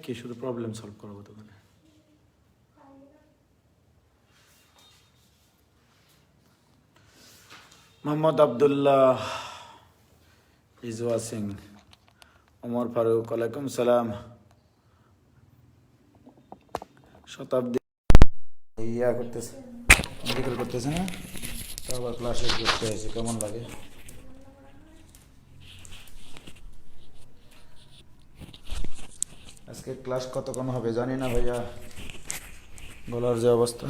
কি শুধু problem solve করাবো তখন। Mohammad Abdullah is watching. ওমর ফারুক ওয়ালাইকুম সালাম। শতাব্দী ইয়া করতেছে, মেডিকেল করতেছে না, তো আবার ক্লাসে করতে হয়েছে, কেমন লাগে? আজকে ক্লাস কতক্ষণ হবে জানি না ভাইয়া, বলার যে অবস্থা।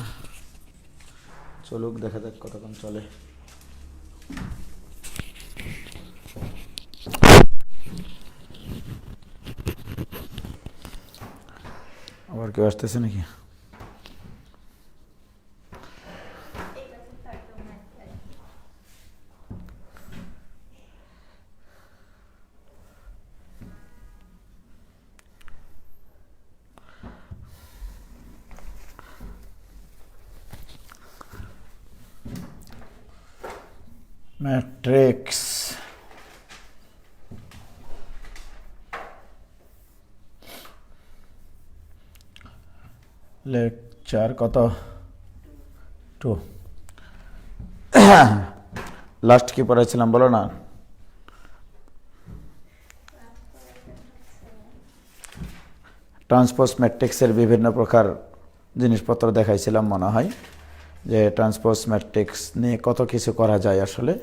চলুক, দেখা যাক কতক্ষণ চলে। আবার কেউ আসতেছে নাকি? ম্যাট্রিক্স লেকচার কত? 2। লাস্ট কি পড়াইছিলাম বলো না? ট্রান্সপোজ ম্যাট্রিক্সের বিভিন্ন প্রকার জিনিসপত্র দেখাইছিলাম মনে হয়, যে ট্রান্সপোজ ম্যাট্রিক্স নিয়ে কত কিছু করা যায় আসলে।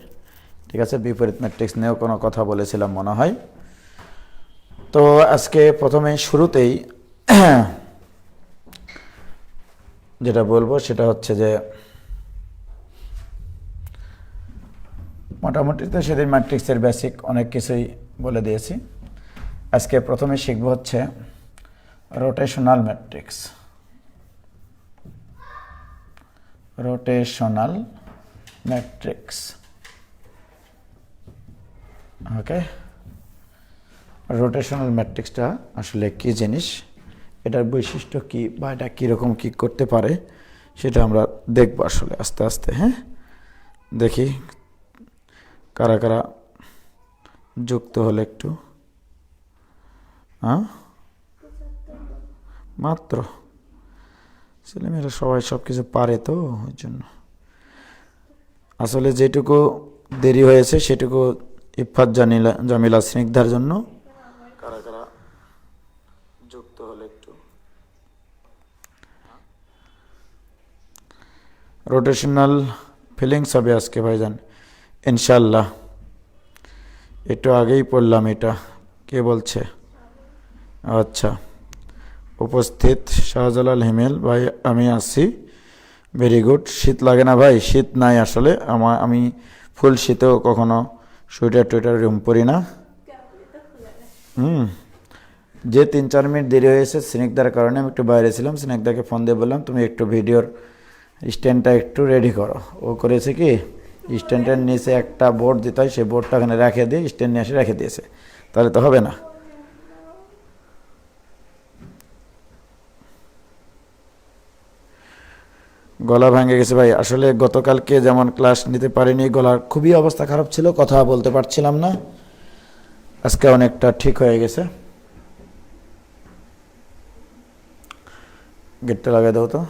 ঠিক আছে, বিপরীত ম্যাট্রিক্স নিয়েও কোনো কথা বলেছিলাম মনে হয়। তো আজকে প্রথমে শুরুতেই যেটা বলবো সেটা হচ্ছে যে মোটামুটি তো সেদিন ম্যাট্রিক্সের বেসিক অনেক কিছুই বলে দিয়েছি। আজকে প্রথমে শিখবো হচ্ছে রোটেশনাল ম্যাট্রিক্স। রোটেশনাল ম্যাট্রিক্স, ওকে। রোটেশনাল ম্যাট্রিক্সটা আসলে কি জিনিস, এটার বৈশিষ্ট্য কি, বা এটা কীরকম কী করতে পারে সেটা আমরা দেখব আসলে আস্তে আস্তে। হ্যাঁ, দেখি কারা কারা যুক্ত হলে একটু। হ্যাঁ, মাত্র ছেলেমেয়েরা সবাই সব কিছু পারে তো, ওই জন্য আসলে যেটুকু দেরি হয়েছে সেটুকু ইফাত জামিলা স্নিগ্ধার জন্য। কারা কারা যুক্ত হলে একটু। রোটেশনাল ফিলিংস হবে আজকে ভাইজান ইনশাল্লাহ। একটু আগেই পড়লাম, এটা কে বলছে? আচ্ছা, উপস্থিত শাহজালাল হিমেল ভাই, আমি আছি। Very good. শীত লাগে না ভাই? শীত নাই আসলে, আমি ফুল শীতেও কখনো সোয়েটার টোয়েটার রুম পরি না। যে 3-4 মিনিট দেরি হয়েছে স্নেকদার কারণে, আমি একটু বাইরে ছিলাম, স্নেকদাকে ফোন দিয়ে বললাম তুমি একটু ভিডিওর স্ট্যান্ডটা একটু রেডি করো। ও করেছে কি, স্ট্যান্ডের নিচে একটা বোর্ড দিতে হয়, সেই বোর্ডটা ওখানে রেখে দিয়ে স্ট্যান্ড নিয়ে এসে রেখে দিয়েছে, তাহলে তো হবে না। গলা ভেঙে গেছে ভাই, আসলে গতকালকে যেমন ক্লাস নিতে পারিনি, গলার খুবই অবস্থা খারাপ ছিল, কথা বলতে পারছিলাম না। আজকে অনেকটা ঠিক হয়ে গেছে। গেটটা লাগিয়ে দাও তো।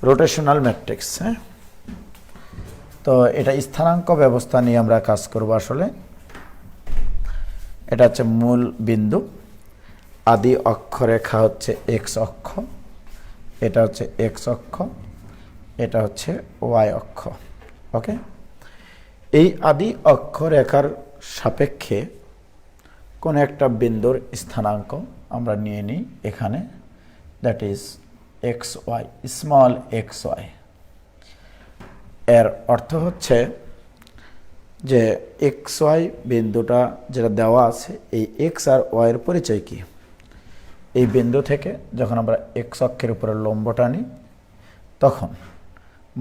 রোটেশনাল ম্যাট্রিক্স, হ্যাঁ, তো এটা স্থানাঙ্ক ব্যবস্থা নিয়ে আমরা কাজ করব আসলে। এটা হচ্ছে মূল বিন্দু, আদি অক্ষরেখা হচ্ছে এক্স অক্ষ, এটা হচ্ছে এক্স অক্ষ, এটা হচ্ছে ওয়াই অক্ষ, ওকে। এই আদি অক্ষরেখার সাপেক্ষে কোন একটা বিন্দুর স্থানাঙ্ক আমরা নিয়ে নিই এখানে, that is X Y, small X Y. এর অর্থ হচ্ছে যে এক্স ওয়াই বিন্দুটা যেটা দেওয়া আছে, এই এক্স আর ওয়াইয়ের পরিচয় কি? এই বিন্দু থেকে যখন আমরা এক্স অক্ষের উপরে লম্ব টানি, তখন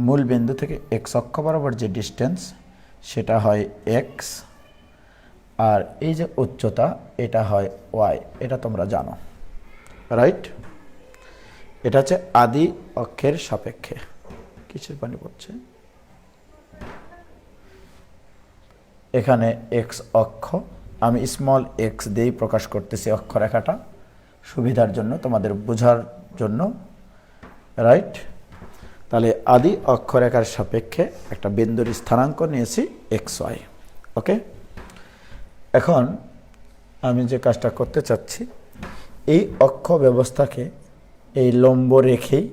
মূল বিন্দু থেকে এক্স অক্ষ বরাবর যে ডিস্টেন্স সেটা হয় এক্স, আর এই যে উচ্চতা এটা হয় ওয়াই, এটা তোমরা জানো, রাইট? এটা হচ্ছে আদি অক্ষের সাপেক্ষে। কিসের পানি পড়ছে? এখানে এক্স অক্ষ, আমি স্মল এক্স দিয়েই প্রকাশ করতেছি অক্ষরেখাটা, সুবিধার জন্য, তোমাদের বোঝার জন্য, রাইট? তাহলে আদি অক্ষরেখার সাপেক্ষে একটা বিন্দুর স্থানাঙ্ক নিয়েছি এক্স ওয়াই। ওকে, এখন আমি যে কাজটা করতে চাচ্ছি, এই অক্ষ ব্যবস্থাকে এই লম্ব রেখেই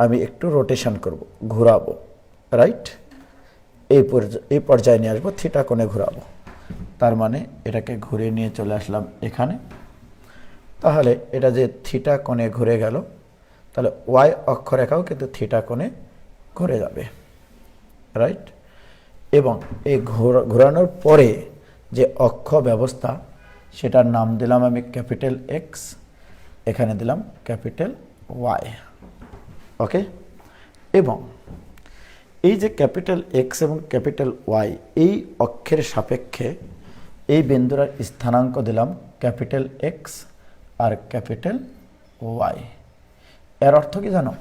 আমি একটু রোটেশন করব, ঘোরাবো, রাইট? এই পর্যায়ে নিয়ে আসবো, থিটা কোণে ঘোরাবো। তার মানে এটাকে ঘুরে নিয়ে চলে আসলাম এখানে। তাহলে এটা যে থিটা কোণে ঘুরে গেল, তাহলে ওয়াই অক্ষরেখাও কিন্তু থিটা কোণে ঘুরে যাবে, রাইট? এবং এই ঘোরানোর পরে যে অক্ষ ব্যবস্থা, সেটার নাম দিলাম আমি ক্যাপিটাল এক্স, এখানে দিলাম ক্যাপিটাল ওয়াই। ওকে, এবং এই যে ক্যাপিটাল এক্স এবং ক্যাপিটাল ওয়াই, এই অক্ষের সাপেক্ষে এই বিন্দুর স্থানাঙ্ক দিলাম ক্যাপিটাল এক্স আর ক্যাপিটাল ওয়াই। এর অর্থ কি জানো?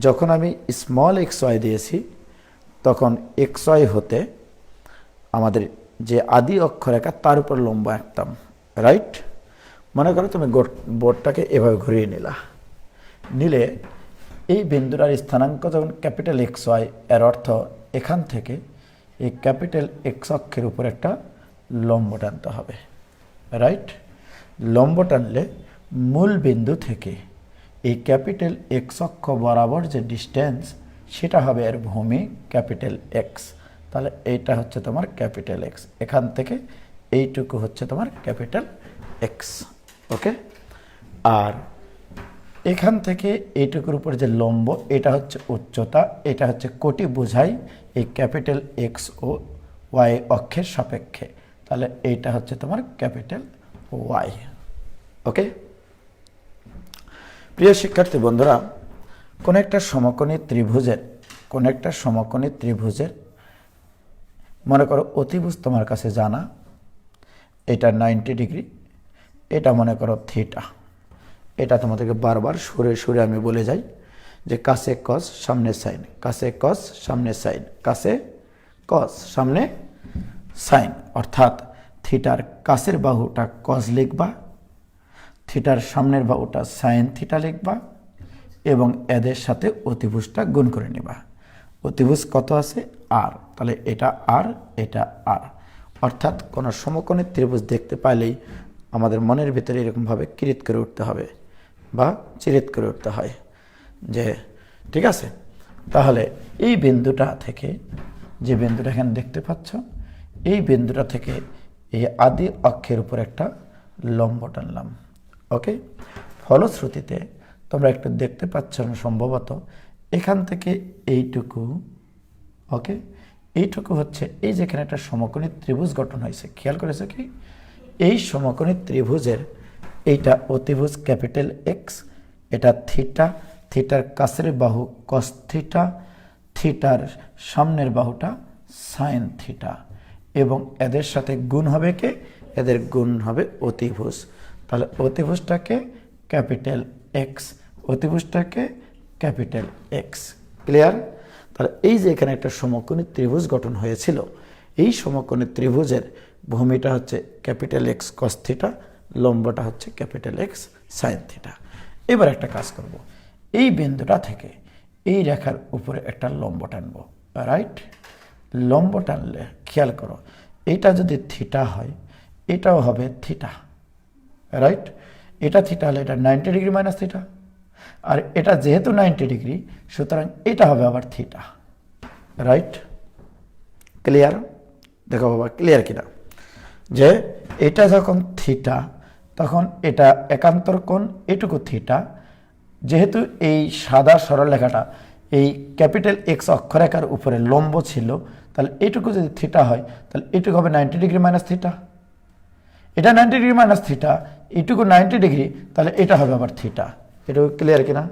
যখন আমি স্মল এক্স ওয়াই দিয়েছি, তখন এক্স ওয়াই হতে আমাদের যে আদি অক্ষরেখা তার উপর লম্ব আঁকতাম, রাইট? মনে করো তুমি বোর্ডটাকে এভাবে ঘুরিয়ে নিলে এই বিন্দুর স্থানাঙ্ক যখন ক্যাপিটাল এক্স ওয়াই, এর অর্থ এখান থেকে এই ক্যাপিটাল এক্স অক্ষের উপর একটা লম্ব টানতে হবে, রাইট? লম্ব টানলে মূল বিন্দু থেকে এই ক্যাপিটাল এক্স অক্ষ বরাবর যে ডিস্টেন্স, সেটা হবে এর ভূমি ক্যাপিটাল এক্স। তাহলে এইটা হচ্ছে তোমার ক্যাপিটাল এক্স, এখান থেকে এইটুকু হচ্ছে তোমার ক্যাপিটাল এক্স। ওকে, আর এখান থেকে এইটুকুর উপর যে লম্ব, এটা হচ্ছে উচ্চতা, এটা হচ্ছে কোটি বোঝাই এই ক্যাপিটাল এক্স ও ওয়াই অক্ষের সাপেক্ষে। তাহলে এইটা হচ্ছে তোমার ক্যাপিটাল ওয়াই। ওকে, প্রিয় শিক্ষার্থী বন্ধুরা, কোন একটা সমকোণী ত্রিভুজের মনে করো অতিভুজ তোমার কাছে জানা, এটা 90 ডিগ্রি, এটা মনে করো থিটা। এটা তোমাদেরকে বারবার সুরে আমি বলে যাই যে কাছে কস সামনে সাইন, কাছে কস সামনে সাইন, কাছে কস সামনে সাইন। অর্থাৎ থিটার কাছের বাহুটা কস লিখবা, থিটার সামনের বাহুটা সাইন থিটা লিখবা, এবং এদের সাথে অতিভুজটা গুণ করে নেবা। অতিভুজ কত আছে? আর। তাহলে এটা আর, এটা আর। অর্থাৎ কোন সমকোণী ত্রিভুজ দেখতে পাইলেই আমাদের মনের ভিতরে এরকমভাবে কিরিত করে উঠতে হবে বা চিরিত করে উঠতে হয় যে ঠিক আছে। তাহলে এই বিন্দুটা থেকে, যে বিন্দুটা এখানে দেখতে পাচ্ছ, এই বিন্দুটা থেকে এই আদি অক্ষের উপর একটা লম্ব টানলাম। ওকে, ফলশ্রুতিতে তোমরা একটু দেখতে পাচ্ছ সম্ভবত এখান থেকে এইটুকু, ওকে, এইটুকু হচ্ছে এই যেখানে একটা সমকোণী ত্রিভুজ গঠন হয়েছে। খেয়াল করেছে কি? এই সমকোণী ত্রিভুজের এইটা অতিভুজ ক্যাপিটাল এক্স, এটা থিটা, থিটার কাছের বাহু কস থিটা, থিটার সামনের বাহুটা সাইন থিটা, এবং এদের সাথে গুণ হবে কে? এদের গুণ হবে অতিভুজ। তাহলে অতিভুজটাকে ক্যাপিটাল এক্স, অতিভুজটাকে ক্যাপিটাল এক্স। ক্লিয়ার? তাহলে এই যে এখানে একটা সমকোণী ত্রিভুজ গঠন হয়েছিল, এই সমকোণী ত্রিভুজের ভূমিটা হচ্ছে ক্যাপিটাল এক্স কস থিটা, লম্বটা হচ্ছে ক্যাপিটাল এক্স সাইন থিটা। এবার একটা কাজ করব, এই বিন্দুটা থেকে এই রেখার উপরে একটা লম্ব টানব, রাইট? লম্ব টানলে খেয়াল করো, এটা যদি থিটা হয়, এটাও হবে থিটা, রাইট? এটা থিটা হলে এটা 90 ডিগ্রি মাইনাস থিটা, আর এটা যেহেতু 90 ডিগ্রি, সুতরাং এটা হবে আবার থিটা, রাইট? ক্লিয়ার? দেখো বাবা, ক্লিয়ার কিনা যে এটা যখন থিটা, তখন এটা একান্তর কোণ, এটুকু থিটা। যেহেতু এই সাদা সরলরেখাটা এই ক্যাপিটাল এক্স অক্ষরেখার উপরে লম্ব ছিল, তাহলে এটুকু যদি থিটা হয়, তাহলে এটুকু হবে 90 ডিগ্রি মাইনাস থিটা। এটা 90 ডিগ্রি মাইনাস থিটা, এটুকু 90 ডিগ্রি, তাহলে এটা হবে আবার থিটা। এটুকু ক্লিয়ার কিনা?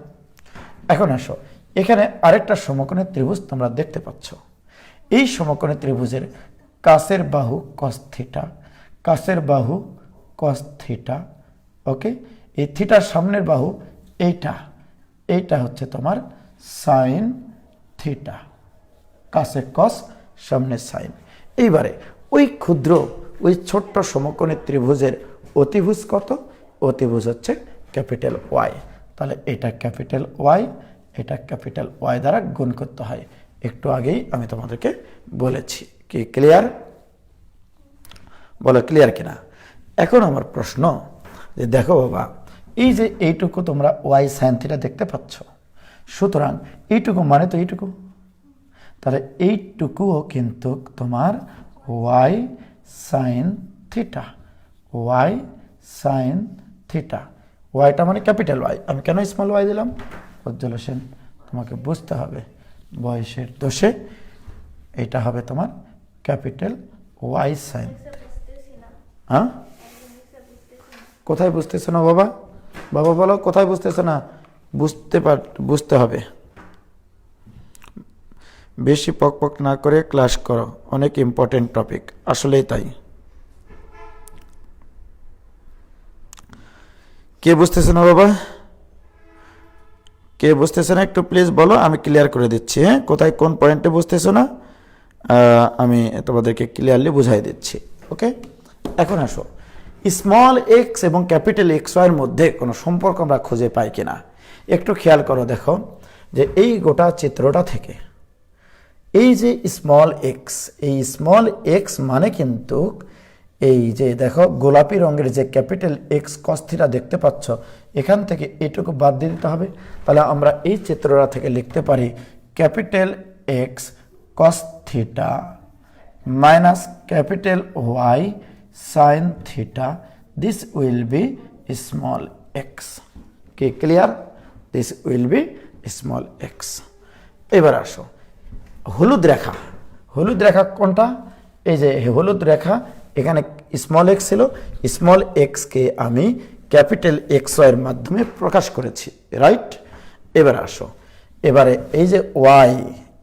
এখন আসো, এখানে আরেকটা সমকোণী ত্রিভুজ তোমরা দেখতে পাচ্ছ। এই সমকোণী ত্রিভুজের কাছের বাহু কস থিটা, কাছের বাহু কস থিটা, ওকে। এই থিটার সামনের বাহু এইটা, এইটা হচ্ছে তোমার সাইন থিটা, কাছে কস সামনে সাইন। এইবারে ওই ক্ষুদ্র, ওই ছোট্ট সমকোণী ত্রিভুজের অতিভুজ কত? অতিভুজ হচ্ছে ক্যাপিটাল ওয়াই। তাহলে এটা ক্যাপিটাল ওয়াই, এটা ক্যাপিটাল ওয়াই দ্বারা গুণ করতে হয়, একটু আগেই আমি তোমাদেরকে বলেছি। কি ক্লিয়ার? বলো ক্লিয়ার কিনা? এখন আমার প্রশ্ন যে দেখো বাবা, এই যে এইটুকু তোমরা ওয়াই সাইন থিটা দেখতে পাচ্ছ, সুতরাং এইটুকু মানে তো এইটুকু, তাহলে এইটুকুও কিন্তু তোমার Y sine theta, Y sine theta. ওয়াইটা মানে ক্যাপিটাল ওয়াই, আমি কেন স্মল ওয়াই দিলাম? উজ্জ্বল হোসেন, তোমাকে বুঝতে হবে বয়সের দোষে এটা হবে তোমার ক্যাপিটাল ওয়াই সাইন। হ্যাঁ, কোথায় বুঝতেছো না বাবা? বাবা বলো কোথায় বুঝতেছো না? বুঝতে হবে। বেশি পক না করে ক্লাস করো, অনেক ইম্পর্টেন্ট টপিক, আসলেই তাই। কে বুঝতেছে না বাবা? কে বুঝতেছে না একটু প্লিজ বলো, আমি ক্লিয়ার করে দিচ্ছি। হ্যাঁ, কোথায় কোন পয়েন্টে বুঝতেছো না আমি তোমাদেরকে ক্লিয়ারলি বুঝাই দিচ্ছি। ওকে, এখন আসো, স্মল এক্স এবং ক্যাপিটাল এক্স ওয়াইয়ের মধ্যে কোনো সম্পর্ক আমরা খুঁজে পাই কিনা একটু খেয়াল করো। দেখো যে এই গোটা চিত্রটা থেকে এই যে স্মল এক্স, এই স্মল এক্স মানে কিন্তু এই যে দেখো গোলাপি রঙের যে ক্যাপিটাল এক্স কস থিটা দেখতে পাচ্ছ, এখান থেকে এটুকু বাদ দিয়ে দিতে হবে। তাহলে আমরা এই চিত্রটা থেকে লিখতে পারি capital X cos theta minus capital Y sine theta, this will be small X. কি clear? This will be small X. এবার আসো হলুদ রেখা, হলুদ রেখা কোনটা? এই যে হলুদ রেখা, এখানে স্মল এক্স ছিল, স্মল এক্সকে আমি ক্যাপিটাল এক্স ওয়াইয়ের মাধ্যমে প্রকাশ করেছি, রাইট? এবার আসো, এবারে এই যে ওয়াই,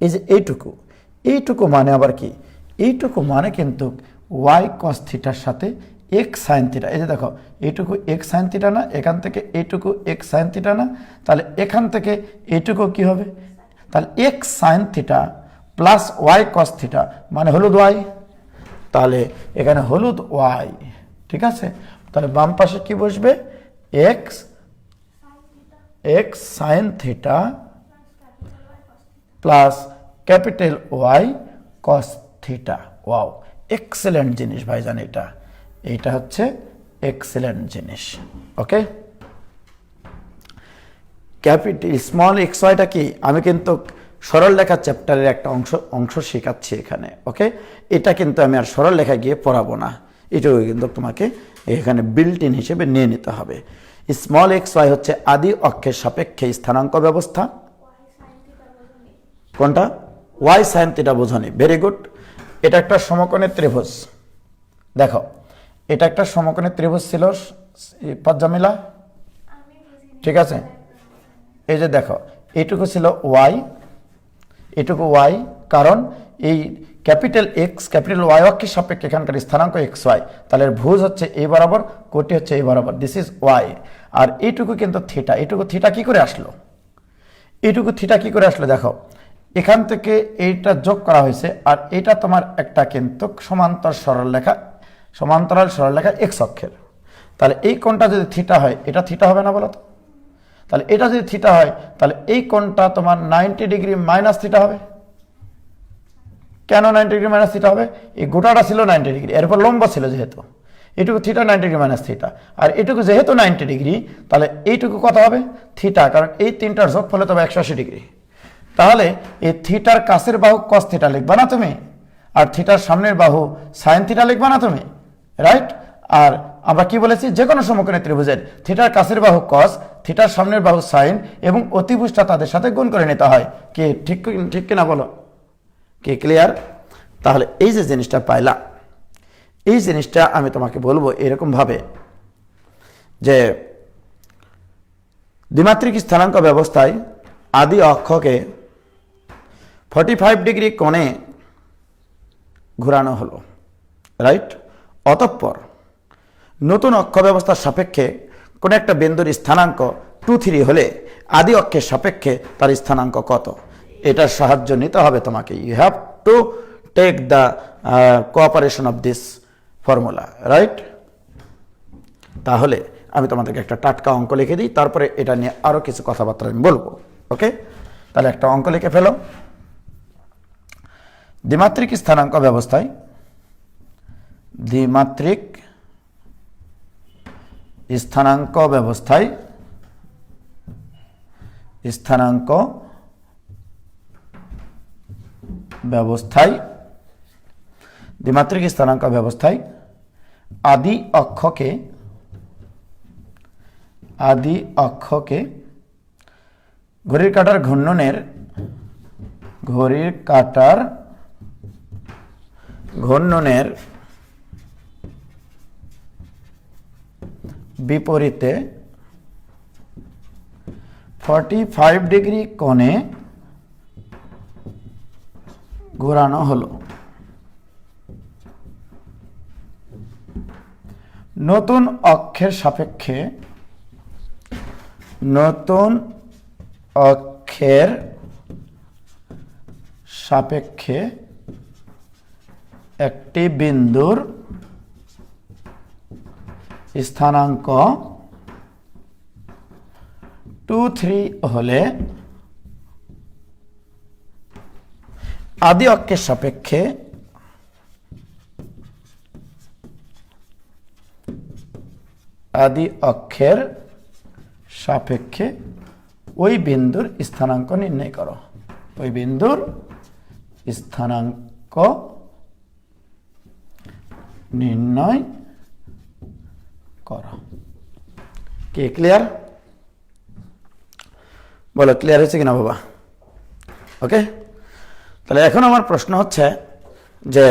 এই যে এইটুকু, এইটুকু মানে আবার কি? এইটুকু মানে কিন্তু ওয়াই কস থিটার সাথে এক্স সাইন থিটা। এই যে দেখো এইটুকু এক্স সাইন থিটা না, এখান থেকে এইটুকু এক্স সাইন থিটা না, তাহলে এখান থেকে এইটুকু কি হবে? তাহলে X sine theta plus Y cos theta মানে হলুদ ওয়াই। তাহলে এখানে হলুদ ওয়াই, ঠিক আছে? তাহলে বাম পাশে কি বসবে? X X sine theta plus capital Y cos theta. Wow, excellent জিনিস ভাইজান, এইটা হচ্ছে এক্সেলেন্ট জিনিস। ওকে, ক্যাপিটাল স্মল এক্স ওয়াইটা কি? আমি কিন্তু সরল লেখা চ্যাপ্টারের একটা অংশ শেখাচ্ছি এখানে। ওকে, এটা কিন্তু আমি আর সরল লেখা গিয়ে পড়াবো না, এটাও কিন্তু তোমাকে এখানে বিল্ট ইন হিসেবে নিয়ে নিতে হবে। স্মল এক্স ওয়াই হচ্ছে আদি অক্ষের সাপেক্ষে স্থানাঙ্ক ব্যবস্থা। কোনটা? ওয়াই সাইন থিটা বোঝনি, ভেরি গুড। এটা একটা সমকোণের ত্রিভুজ, দেখো এটা একটা সমকোণের ত্রিভুজ ছিল পজ্জামিলা, ঠিক আছে? এই যে দেখো এইটুকু ছিল ওয়াই, এটুকু ওয়াই, কারণ এই ক্যাপিটাল এক্স ক্যাপিটাল ওয়াই অক্ষের সাপেক্ষে এখানকার স্থানাঙ্ক এক্স ওয়াই, তাহলে ভুজ হচ্ছে এই বরাবর, কোটি হচ্ছে এই বরাবর, দিস ইজ ওয়াই। আর এইটুকু কিন্তু থিটা, এইটুকু থিটা কি করে আসলো? এইটুকু থিটা কি করে আসলো? দেখো এখান থেকে এইটা যোগ করা হয়েছে, আর এটা তোমার একটা কিন্তু সমান্তরাল সরলরেখা এক্স অক্ষের। তাহলে এই কোণটা যদি থিটা হয়, এটা থিটা হবে না বলো তো? তাহলে এটা যদি থিটা হয়, তাহলে এই কোণটা তোমার 90 ডিগ্রি মাইনাস থিটা হবে। কেন 90 ডিগ্রি মাইনাস থিটা হবে? এই গোটাটা ছিল 90 ডিগ্রি, এরপর লম্ব ছিল যেহেতু, এটুকু থিটা 90 ডিগ্রি মাইনাস থিটা, আর এটুকু যেহেতু 90 ডিগ্রি, তাহলে এইটুকু কত হবে? থিটা, কারণ এই তিনটার যোগ ফলে তবে 180 ডিগ্রি। তাহলে এই থিটার কাছের বাহু কস থিটা লিখবা না তুমি, আর থিটার সামনের বাহু সাইন থিটা লিখবা না তুমি, রাইট? আর আমরা কি বলেছি? যে কোনো সমকোণী ত্রিভুজের থিটার কাছের বাহু কস, থিটার সামনের বাহু সাইন এবং অতিভুজটা তাদের সাথে গুণ করে নিতে হয়। কি ঠিক কিনা বলো? কি ক্লিয়ার? তাহলে এই যে জিনিসটা পাইলা, এই জিনিসটা আমি তোমাকে বলবো এরকম ভাবে যে দ্বিমাত্রিক স্থানাঙ্ক ব্যবস্থায় আদি অক্ষকে 45 ডিগ্রি কোণে ঘোরানো হলো, রাইট? অতঃপর নতুন অক্ষ ব্যবস্থার সাপেক্ষে কোন একটা বিন্দুর স্থানাঙ্ক 2, 3 হলে আদি অক্ষের সাপেক্ষে তার স্থানাঙ্ক কত? এটার সাহায্য নিতে হবে তোমাকে। You have to take the cooperation of this formula, right? তাহলে আমি তোমাদেরকে একটা টাটকা অঙ্ক লিখে দিই, তারপরে এটা নিয়ে আরও কিছু কথাবার্তা আমি বলবো। ওকে, তাহলে একটা অঙ্ক লিখে ফেলো। দ্বিমাত্রিক স্থানাঙ্ক ব্যবস্থায় দ্বিমাত্রিক স্থানাঙ্ক ব্যবস্থায় স্থানাঙ্ক ব্যবস্থায় দ্বিমাত্রিক স্থানাঙ্ক ব্যবস্থায় আদি অক্ষকে ঘড়ির কাঁটার ঘূর্ণনের বিপরীতে 45 ডিগ্রি কোণে ঘোরানো হলো। নতুন অক্ষের সাপেক্ষে একটি বিন্দুর স্থানাঙ্ক 2, 3 হলে আদি অক্ষের সাপেক্ষে ওই বিন্দুর স্থানাঙ্ক নির্ণয় করো। ওই বিন্দুর স্থানাঙ্ক নির্ণয় করো। কি ক্লিয়ার? বলো ক্লিয়ার হয়েছে কিনা বাবা? ওকে, তাহলে এখন আমার প্রশ্ন হচ্ছে যে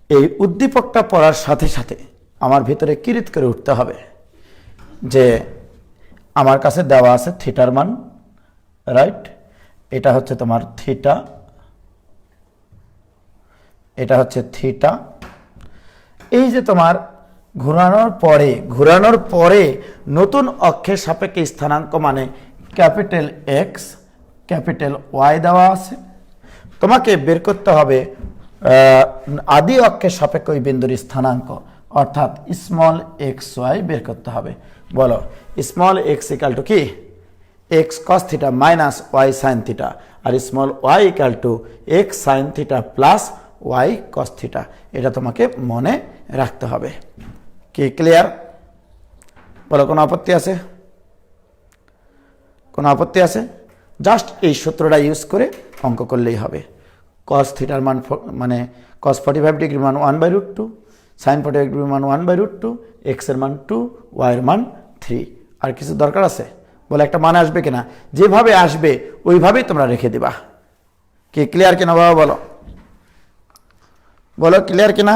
এই উদ্দীপকটা পড়ার সাথে সাথে আমার ভিতরে কিরিত করে উঠতে হবে যে আমার কাছে দেওয়া আছে থিটার মান, রাইট? এটা হচ্ছে তোমার থিটা, এটা হচ্ছে থিটা। এই যে তোমার ঘোরানোর পরে নতুন অক্ষের সাপেক্ষে স্থানাঙ্ক মানে ক্যাপিটাল এক্স ক্যাপিটাল ওয়াই দেওয়া আছে। তোমাকে বের করতে হবে আদি অক্ষের সাপেক্ষে ওই বিন্দুর স্থানাঙ্ক, অর্থাৎ স্মল এক্স ওয়াই বের করতে হবে। বলো স্মল এক্স ইকাল টু কি? X cos theta minus Y sine theta, আর small Y equal to X sine theta plus Y cos theta. এটা তোমাকে মনে রাখতে হবে। কি ক্লিয়ার? বলো কোনো আপত্তি আছে? কোনো আপত্তি আছে? জাস্ট এই সূত্রটা ইউজ করে অঙ্ক করলেই হবে। কস থিটার মান মানে কস 45 ডিগ্রি মান 1/√2, সাইন 45 ডিগ্রি মান 1/√2, এক্সের মান 2, ওয়াইয়ের মান 3। আর কিছু দরকার আছে? বলে একটা মান আসবে কিনা? যেভাবে আসবে ওইভাবেই তোমরা রেখে দিবা। কি ক্লিয়ার কিনা বাবা? বলো বলো ক্লিয়ার কিনা?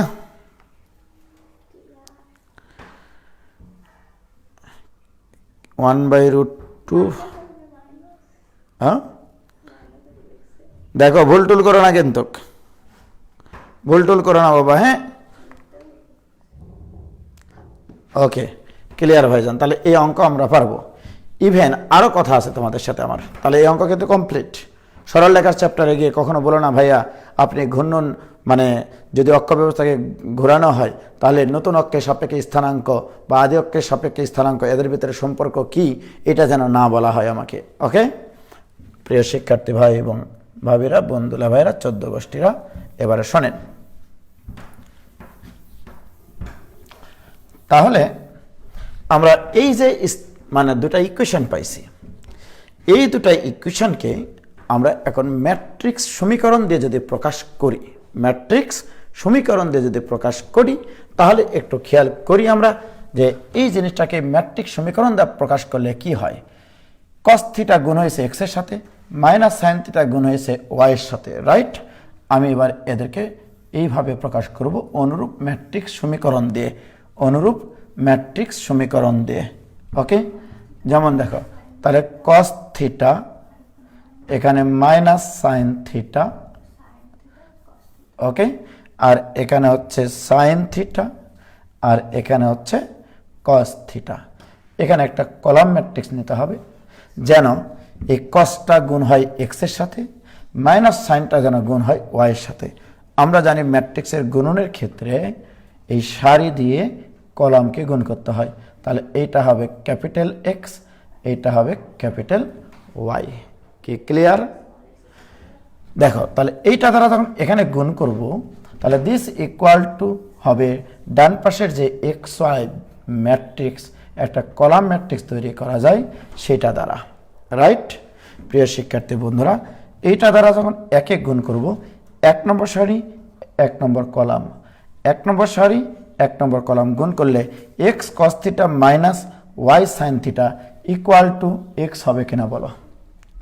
(1/√2) হ্যাঁ, দেখো ভুল টুল করো না, কিন্তু ভুল টুল করো না বাবা। হ্যাঁ, ওকে, ক্লিয়ার হয়ে যান। তাহলে এই অঙ্ক আমরা পারবো। ইভেন আরও কথা আছে তোমাদের সাথে আমার। তাহলে এই অঙ্ক কিন্তু কমপ্লিট। সরল লেখার চ্যাপ্টারে গিয়ে কখনো বলো না ভাইয়া আপনি ঘূর্ণন মানে যদি অক্ষ ব্যবস্থাকে ঘোরানো হয় তাহলে নতুন অক্ষের সাপেক্ষে স্থানাঙ্ক বা আদি অক্ষের সাপেক্ষে স্থানাঙ্ক এদের ভিতরে সম্পর্ক কি, এটা যেন না বলা হয় আমাকে। ওকে, প্রিয় শিক্ষার্থী ভাই এবং ভাবিরা, বন্ধুলা ভাইরা, 14 গোষ্ঠীরা, এবারে শোনেন। তাহলে আমরা এই যে মানে দুটা ইকুয়েশন পাইছি, এই দুটা ইকুয়েশনকে আমরা এখন ম্যাট্রিক্স সমীকরণ দিয়ে যদি প্রকাশ করি, তাহলে একটু খেয়াল করি আমরা যে এই জিনিসটাকে ম্যাট্রিক্স সমীকরণ দিয়ে প্রকাশ করলে কি হয়। কস থিটা গুণ হয়েছে এক্সের সাথে, মাইনাস সাইন থিটা গুণ হয়েছে ওয়াইয়ের সাথে, রাইট? আমি এবার এদেরকে এইভাবে প্রকাশ করব অনুরূপ ম্যাট্রিক্স সমীকরণ দিয়ে। ওকে, যেমন দেখো তাহলে কস থিটা এখানে মাইনাস সাইন থিটা, ওকে, আর এখানে হচ্ছে সাইন থিটা, আর এখানে হচ্ছে কস থিটা। এখানে একটা কলাম ম্যাট্রিক্স নিতে হবে যেন এই কসটা গুণ হয় এক্সের সাথে, মাইনাস সাইনটা যেন গুণ হয় ওয়াইয়ের সাথে। আমরা জানি ম্যাট্রিক্সের গুণনের ক্ষেত্রে এই সারি দিয়ে কলামকে গুণ করতে হয়। তাহলে এইটা হবে ক্যাপিটাল এক্স, এইটা হবে ক্যাপিটাল ওয়াই। কি ক্লিয়ার? দেখো তাহলে এইটা দ্বারা যখন এখানে গুণ করব তাহলে দিস ইকুয়াল টু হবে ডান পাশের যে এক্স ওয়াই ম্যাট্রিক্স, একটা কলাম ম্যাট্রিক্স তৈরি করা যায় সেটা দ্বারা, রাইট? প্রিয় শিক্ষার্থী বন্ধুরা, এইটা দ্বারা যখন একে গুণ করব, 1 নম্বর সারি 1 নম্বর কলাম, 1 নম্বর সারি 1 নম্বর কলাম গুণ করলে X cos theta minus Y sine theta equal to X হবে কিনা বলো,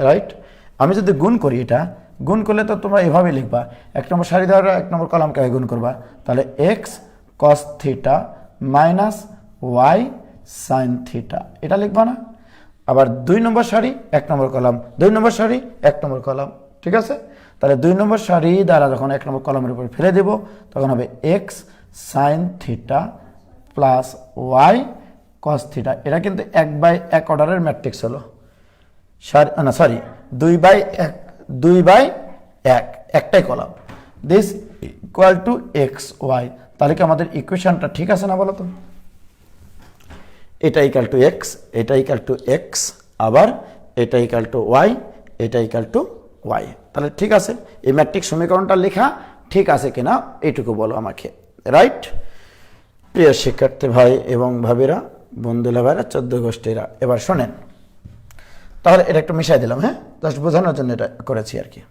রাইট? আমি যদি গুণ করি, এটা গুণ করলে তো তোমরা এভাবে লিখবা, 1 নম্বর সারি দ্বারা 1 নম্বর কলামকে গুণ করবা, তাহলে X cos theta minus Y sine theta, এটা লিখবা না? আবার 2 নম্বর সারি 1 নম্বর কলাম, 2 নম্বর সারি 1 নম্বর কলাম, ঠিক আছে? তাহলে 2 নম্বর সারি দ্বারা যখন 1 নম্বর কলামের উপর ফেলে দেব তখন হবে X sine theta plus Y cos theta. এটা কিন্তু 1/1 অর্ডারের ম্যাট্রিক্স হলো, সরি 2/1 একটাই column. This equal to X Y. তাহলে কি আমাদের ইকুয়েশনটা ঠিক আছে না বলো তো? এটা ইকুয়াল টু এক্স, এটা ইকুয়াল টু এক্স, আবার এটা ইকুয়াল টু ওয়াই, এটা ইকুয়াল টু ওয়াই। তাহলে ঠিক আছে, এই ম্যাট্রিক্স সমীকরণটা লেখা ঠিক আছে কিনা এইটুকু বলো আমাকে, রাইট? প্রিয় শিক্ষার্থী ভাই এবং ভাবিরা, বন্ধুরা ভাইরা, 14 গোষ্ঠীরা, এবার শোনেন। তাহলে এটা একটু মিশাই দিলাম, হ্যাঁ, জাস্ট বোঝানোর জন্য এটা করেছি আর কি।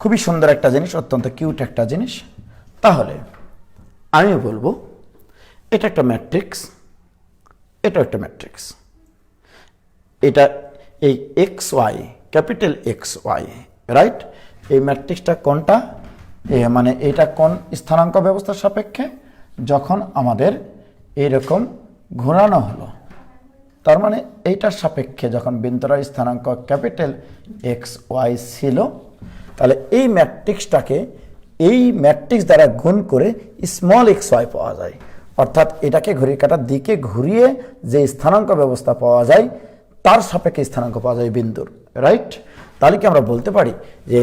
খুবই সুন্দর একটা জিনিস, অত্যন্ত কিউট একটা জিনিস। তাহলে আমি বলবো এটা একটা ম্যাট্রিক্স, এটা একটা ম্যাট্রিক্স, এটা এই X Y, capital X Y, right? এই ম্যাট্রিক্সটা কোনটা, মানে এটা কোন স্থানাঙ্ক ব্যবস্থার সাপেক্ষে? যখন আমাদের এইরকম ঘোরানো হলো, তার মানে এইটার সাপেক্ষে যখন বিন্দুর স্থানাঙ্ক ক্যাপিটাল এক্স ওয়াই ছিল, তাহলে এই ম্যাট্রিক্সটাকে এই ম্যাট্রিক্স দ্বারা গুণ করে স্মল এক্স ওয়াই পাওয়া যায়। অর্থাৎ এটাকে ঘড়ির কাঁটার দিকে ঘুরিয়ে যে স্থানাঙ্ক ব্যবস্থা পাওয়া যায় তার সাপেক্ষে স্থানাঙ্ক পাওয়া যায় বিন্দুর, রাইট? তাহলে কি আমরা বলতে পারি যে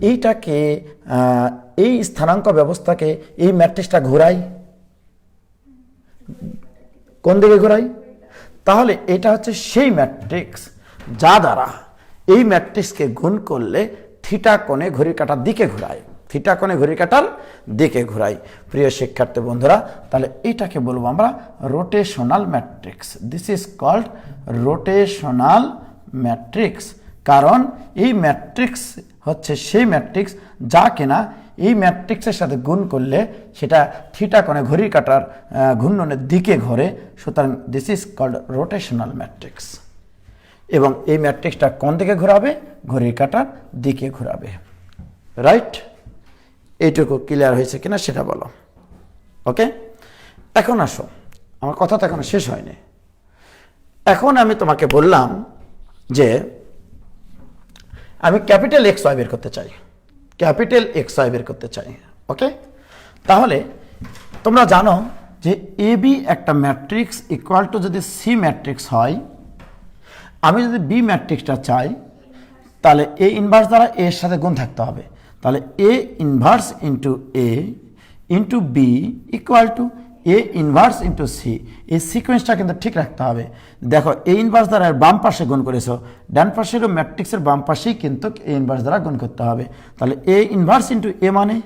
এইটাকে, এই স্থানাঙ্ক ব্যবস্থাকে এই ম্যাট্রিক্সটা ঘোরাই, কোন দিকে ঘোরাই? তাহলে এটা হচ্ছে সেই ম্যাট্রিক্স যা দ্বারা এই ম্যাট্রিক্সকে গুণ করলে থিটা কোণে ঘড়ির কাঁটার দিকে ঘোরায়, থিটা কোণে ঘড়ির কাঁটার দিকে ঘোরাই। প্রিয় শিক্ষার্থী বন্ধুরা, তাহলে এইটাকে বলবো আমরা rotational matrix. This is called rotational matrix. কারণ এই ম্যাট্রিক্স হচ্ছে সেই ম্যাট্রিক্স যা কিনা এই ম্যাট্রিক্সের সাথে গুণ করলে সেটা থিটা কোণে ঘড়ির কাঁটার ঘূর্ণনের দিকে ঘোরে। সুতরাং this is called rotational matrix. এবং এই ম্যাট্রিক্সটা কোন দিকে ঘোরাবে? ঘড়ির কাঁটার দিকে ঘোরাবে, রাইট? এইটুকু ক্লিয়ার হয়েছে কিনা সেটা বলো, ওকে? এখন আসো, আমার কথা তো এখনো শেষ হয়নি। এখন আমি তোমাকে বললাম যে আমি ক্যাপিটাল এক্স ওয়াই বের করতে চাই, ক্যাপিটাল এক্স ওয়াই বের করতে চাই, ওকে? তাহলে তোমরা জানো যে এ বি একটা ম্যাট্রিক্স ইকুয়াল টু যদি সি ম্যাট্রিক্স হয়, আমি যদি বি ম্যাট্রিক্সটা চাই তাহলে এ ইনভার্স দ্বারা এর সাথে গুণ থাকতে হবে। তাহলে A inverse into A into B equal to A inverse into C. এই সিকোয়েন্সটা কিন্তু ঠিক রাখতে হবে। দেখো, এ ইনভার্স দ্বারা বাম পাশে গুণ করেছো, ডান পাশেরও ম্যাট্রিক্সের বাম পাশেই কিন্তু এ ইনভার্স দ্বারা গুণ করতে হবে। তাহলে এ ইনভার্স ইন্টু এ মানে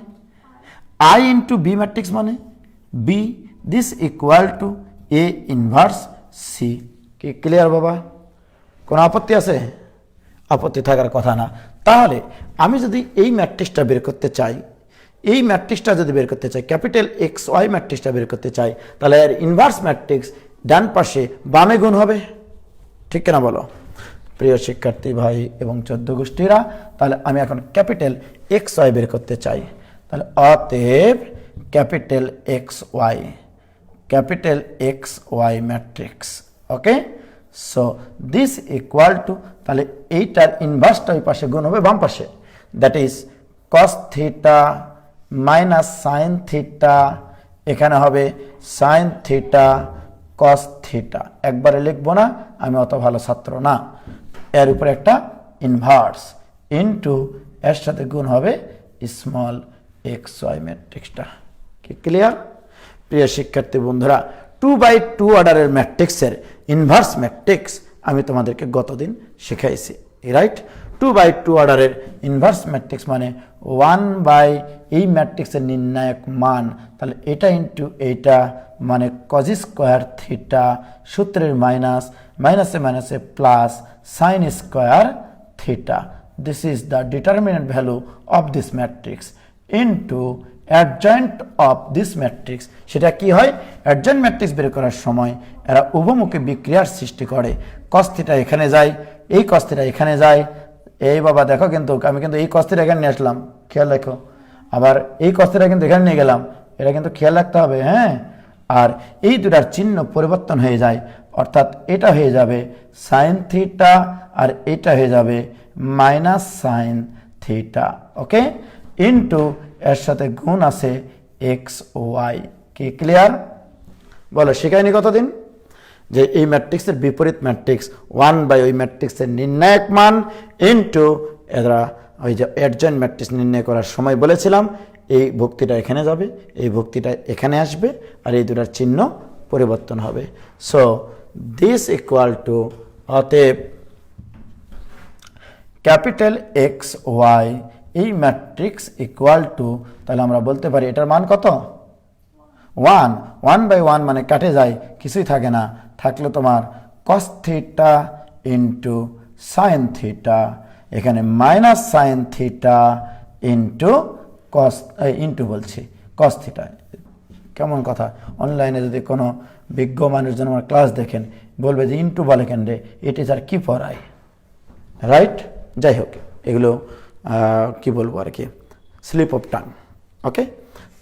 আই ইন্টু বি ম্যাট্রিক্স মানে B, this equal to A inverse C. কি ক্লিয়ার বাবা? কোনো আপত্তি আছে? আপত্তি থাকার কথা না। তাহলে আমি যদি এই ম্যাট্রিক্সটা বের করতে চাই, এই ম্যাট্রিক্সটা যদি বের করতে চাই, ক্যাপিটাল এক্স ওয়াই ম্যাট্রিক্সটা বের করতে চাই, তাহলে এর ইনভার্স ম্যাট্রিক্স ডান পাশে বামে গুণ হবে, ঠিক কিনা বলো প্রিয় শিক্ষার্থী ভাই এবং 14 গোষ্ঠীরা? তাহলে আমি এখন ক্যাপিটাল এক্স ওয়াই বের করতে চাই। তাহলে অতএব capital X Y, capital X Y matrix, okay? So this equal to, তাহলে এইটার ইনভার্সটা ওই পাশে গুণ হবে বাম পাশে, that is cos theta minus sine theta, এখানে হবে সাইন থিটা কস থিটা। একবারে লিখবো না, আমি অত ভালো ছাত্র না। এর উপরে একটা ইনভার্স ইনটু এর সাথে গুণ হবে স্মল এক্স ওয়াই ম্যাট্রিক্সটা। কি ক্লিয়ার? প্রিয় শিক্ষার্থী বন্ধুরা 2/2 অর্ডারের ম্যাট্রিক্সের ইনভার্স ম্যাট্রিক্স আমি তোমাদেরকে গতদিন শিখাইছি, রাইট। 2/2 অর্ডারের ইনভার্স ম্যাট্রিক্স মানে 1 এই ম্যাট্রিক্সের নির্ণায়ক মান, তাহলে এটা ইন্টু এইটা মানে কজ স্কোয়ার থিটা, সূত্রের মাইনাসে মাইনাসে plus sign square theta. This is the determinant value of this matrix into adjoint of this matrix. সেটা কি হয়, অ্যাডজয়েন্ট ম্যাট্রিক্স বের করার সময় এরা উভমুখী বিক্রিয়ার সৃষ্টি করে। কস থিটা এখানে যায়, এই কস থিটা এখানে যায়। এই বাবা দেখো, কিন্তু আমি কিন্তু এই কস থিটা এখানে নিয়ে আসলাম, খেয়াল রাখো। আবার এই কস থিটা কিন্তু এখানে নিয়ে গেলাম, এটা কিন্তু খেয়াল রাখতে হবে, হ্যাঁ। আর এই দুটার চিহ্ন পরিবর্তন হয়ে যায়, অর্থাৎ এটা হয়ে যাবে সাইন থিটা আর এটা হয়ে যাবে মাইনাস সাইন থিটা, ওকে। ইন্টু এর সাথে গুণ আছে এক্স ওয়াই। কি ক্লিয়ার? বলো, শেখায়নি কতদিন যে এই ম্যাট্রিক্সের বিপরীত ম্যাট্রিক্স 1 ওই ম্যাট্রিক্সের নির্ণায়ক মান ইন্টু এরা ওই যে অ্যাডজয়েন্ট ম্যাট্রিক্স নির্ণয় করার সময় বলেছিলাম এই ভক্তিটা এখানে যাবে, এই ভক্তিটা এখানে আসবে, আর এই দুটার চিহ্ন পরিবর্তন হবে। সো দিস ইকুয়াল টু, অতএব ক্যাপিটাল এক্স ওয়াই এই ম্যাট্রিক্স ইকুয়াল টু, তাহলে আমরা বলতে পারি এটার মান কত? 1। 1/1 মানে কাটে যায়, কিছুই থাকে না, থাকলো তোমার cos theta into sine theta, এখানে minus sine theta into cos, into বলছি কস থিটা। কেমন কথা, অনলাইনে যদি কোনো বিজ্ঞ মানুষজন আমার ক্লাস দেখেন বলবে যে ইন্টু বলে কেন রে, এ টিচার কি পড়ায়, রাইট? যাই হোক, এগুলো কি বলবো আর কি, স্লিপ অফ টাং, ওকে।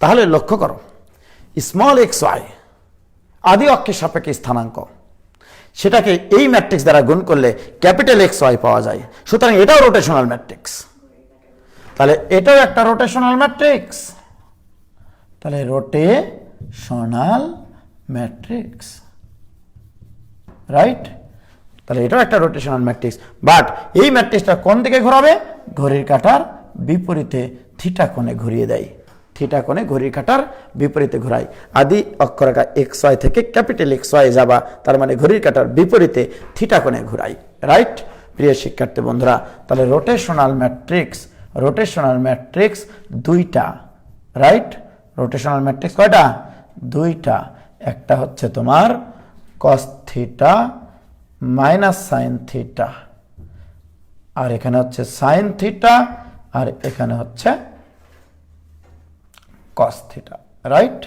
তাহলে লক্ষ্য করো, স্মল এক্স ওয়াই আদি অক্ষের সাপেক্ষে স্থানাঙ্ক, সেটাকে এই ম্যাট্রিক্স দ্বারা গুণ করলে ক্যাপিটাল এক্স ওয়াই পাওয়া যায়। সুতরাং এটাও রোটেশনাল ম্যাট্রিক্স, তাহলে এটাও একটা রোটেশনাল ম্যাট্রিক্স, তাহলে রোটেশনাল ম্যাট্রিক্স, রাইট? তাহলে এটাও একটা রোটেশনাল ম্যাট্রিক্স, বাট এই ম্যাট্রিক্সটা কোন দিকে ঘোরাবে? ঘড়ির কাঁটার বিপরীতে থিটা কোণে ঘুরিয়ে দেয়, থিটা কোণে ঘড়ির কাঁটার বিপরীতে ঘোরায়। আদি অক্ষরেখা এক্স ওয়াই থেকে ক্যাপিটাল এক্স ওয়াই যাবা, তার মানে ঘড়ির কাঁটার বিপরীতে থিটা কোণে ঘুরাই, রাইট? প্রিয় শিক্ষার্থী বন্ধুরা, তাহলে রোটেশনাল ম্যাট্রিক্স দুইটা, রাইট? রোটেশনাল ম্যাট্রিক্স কয়টা? দুইটা। একটা হচ্ছে তোমার cos theta minus sine theta, আর এখানে হচ্ছে সাইন থিটা, আর এখানে হচ্ছে কস থিটা, রাইট?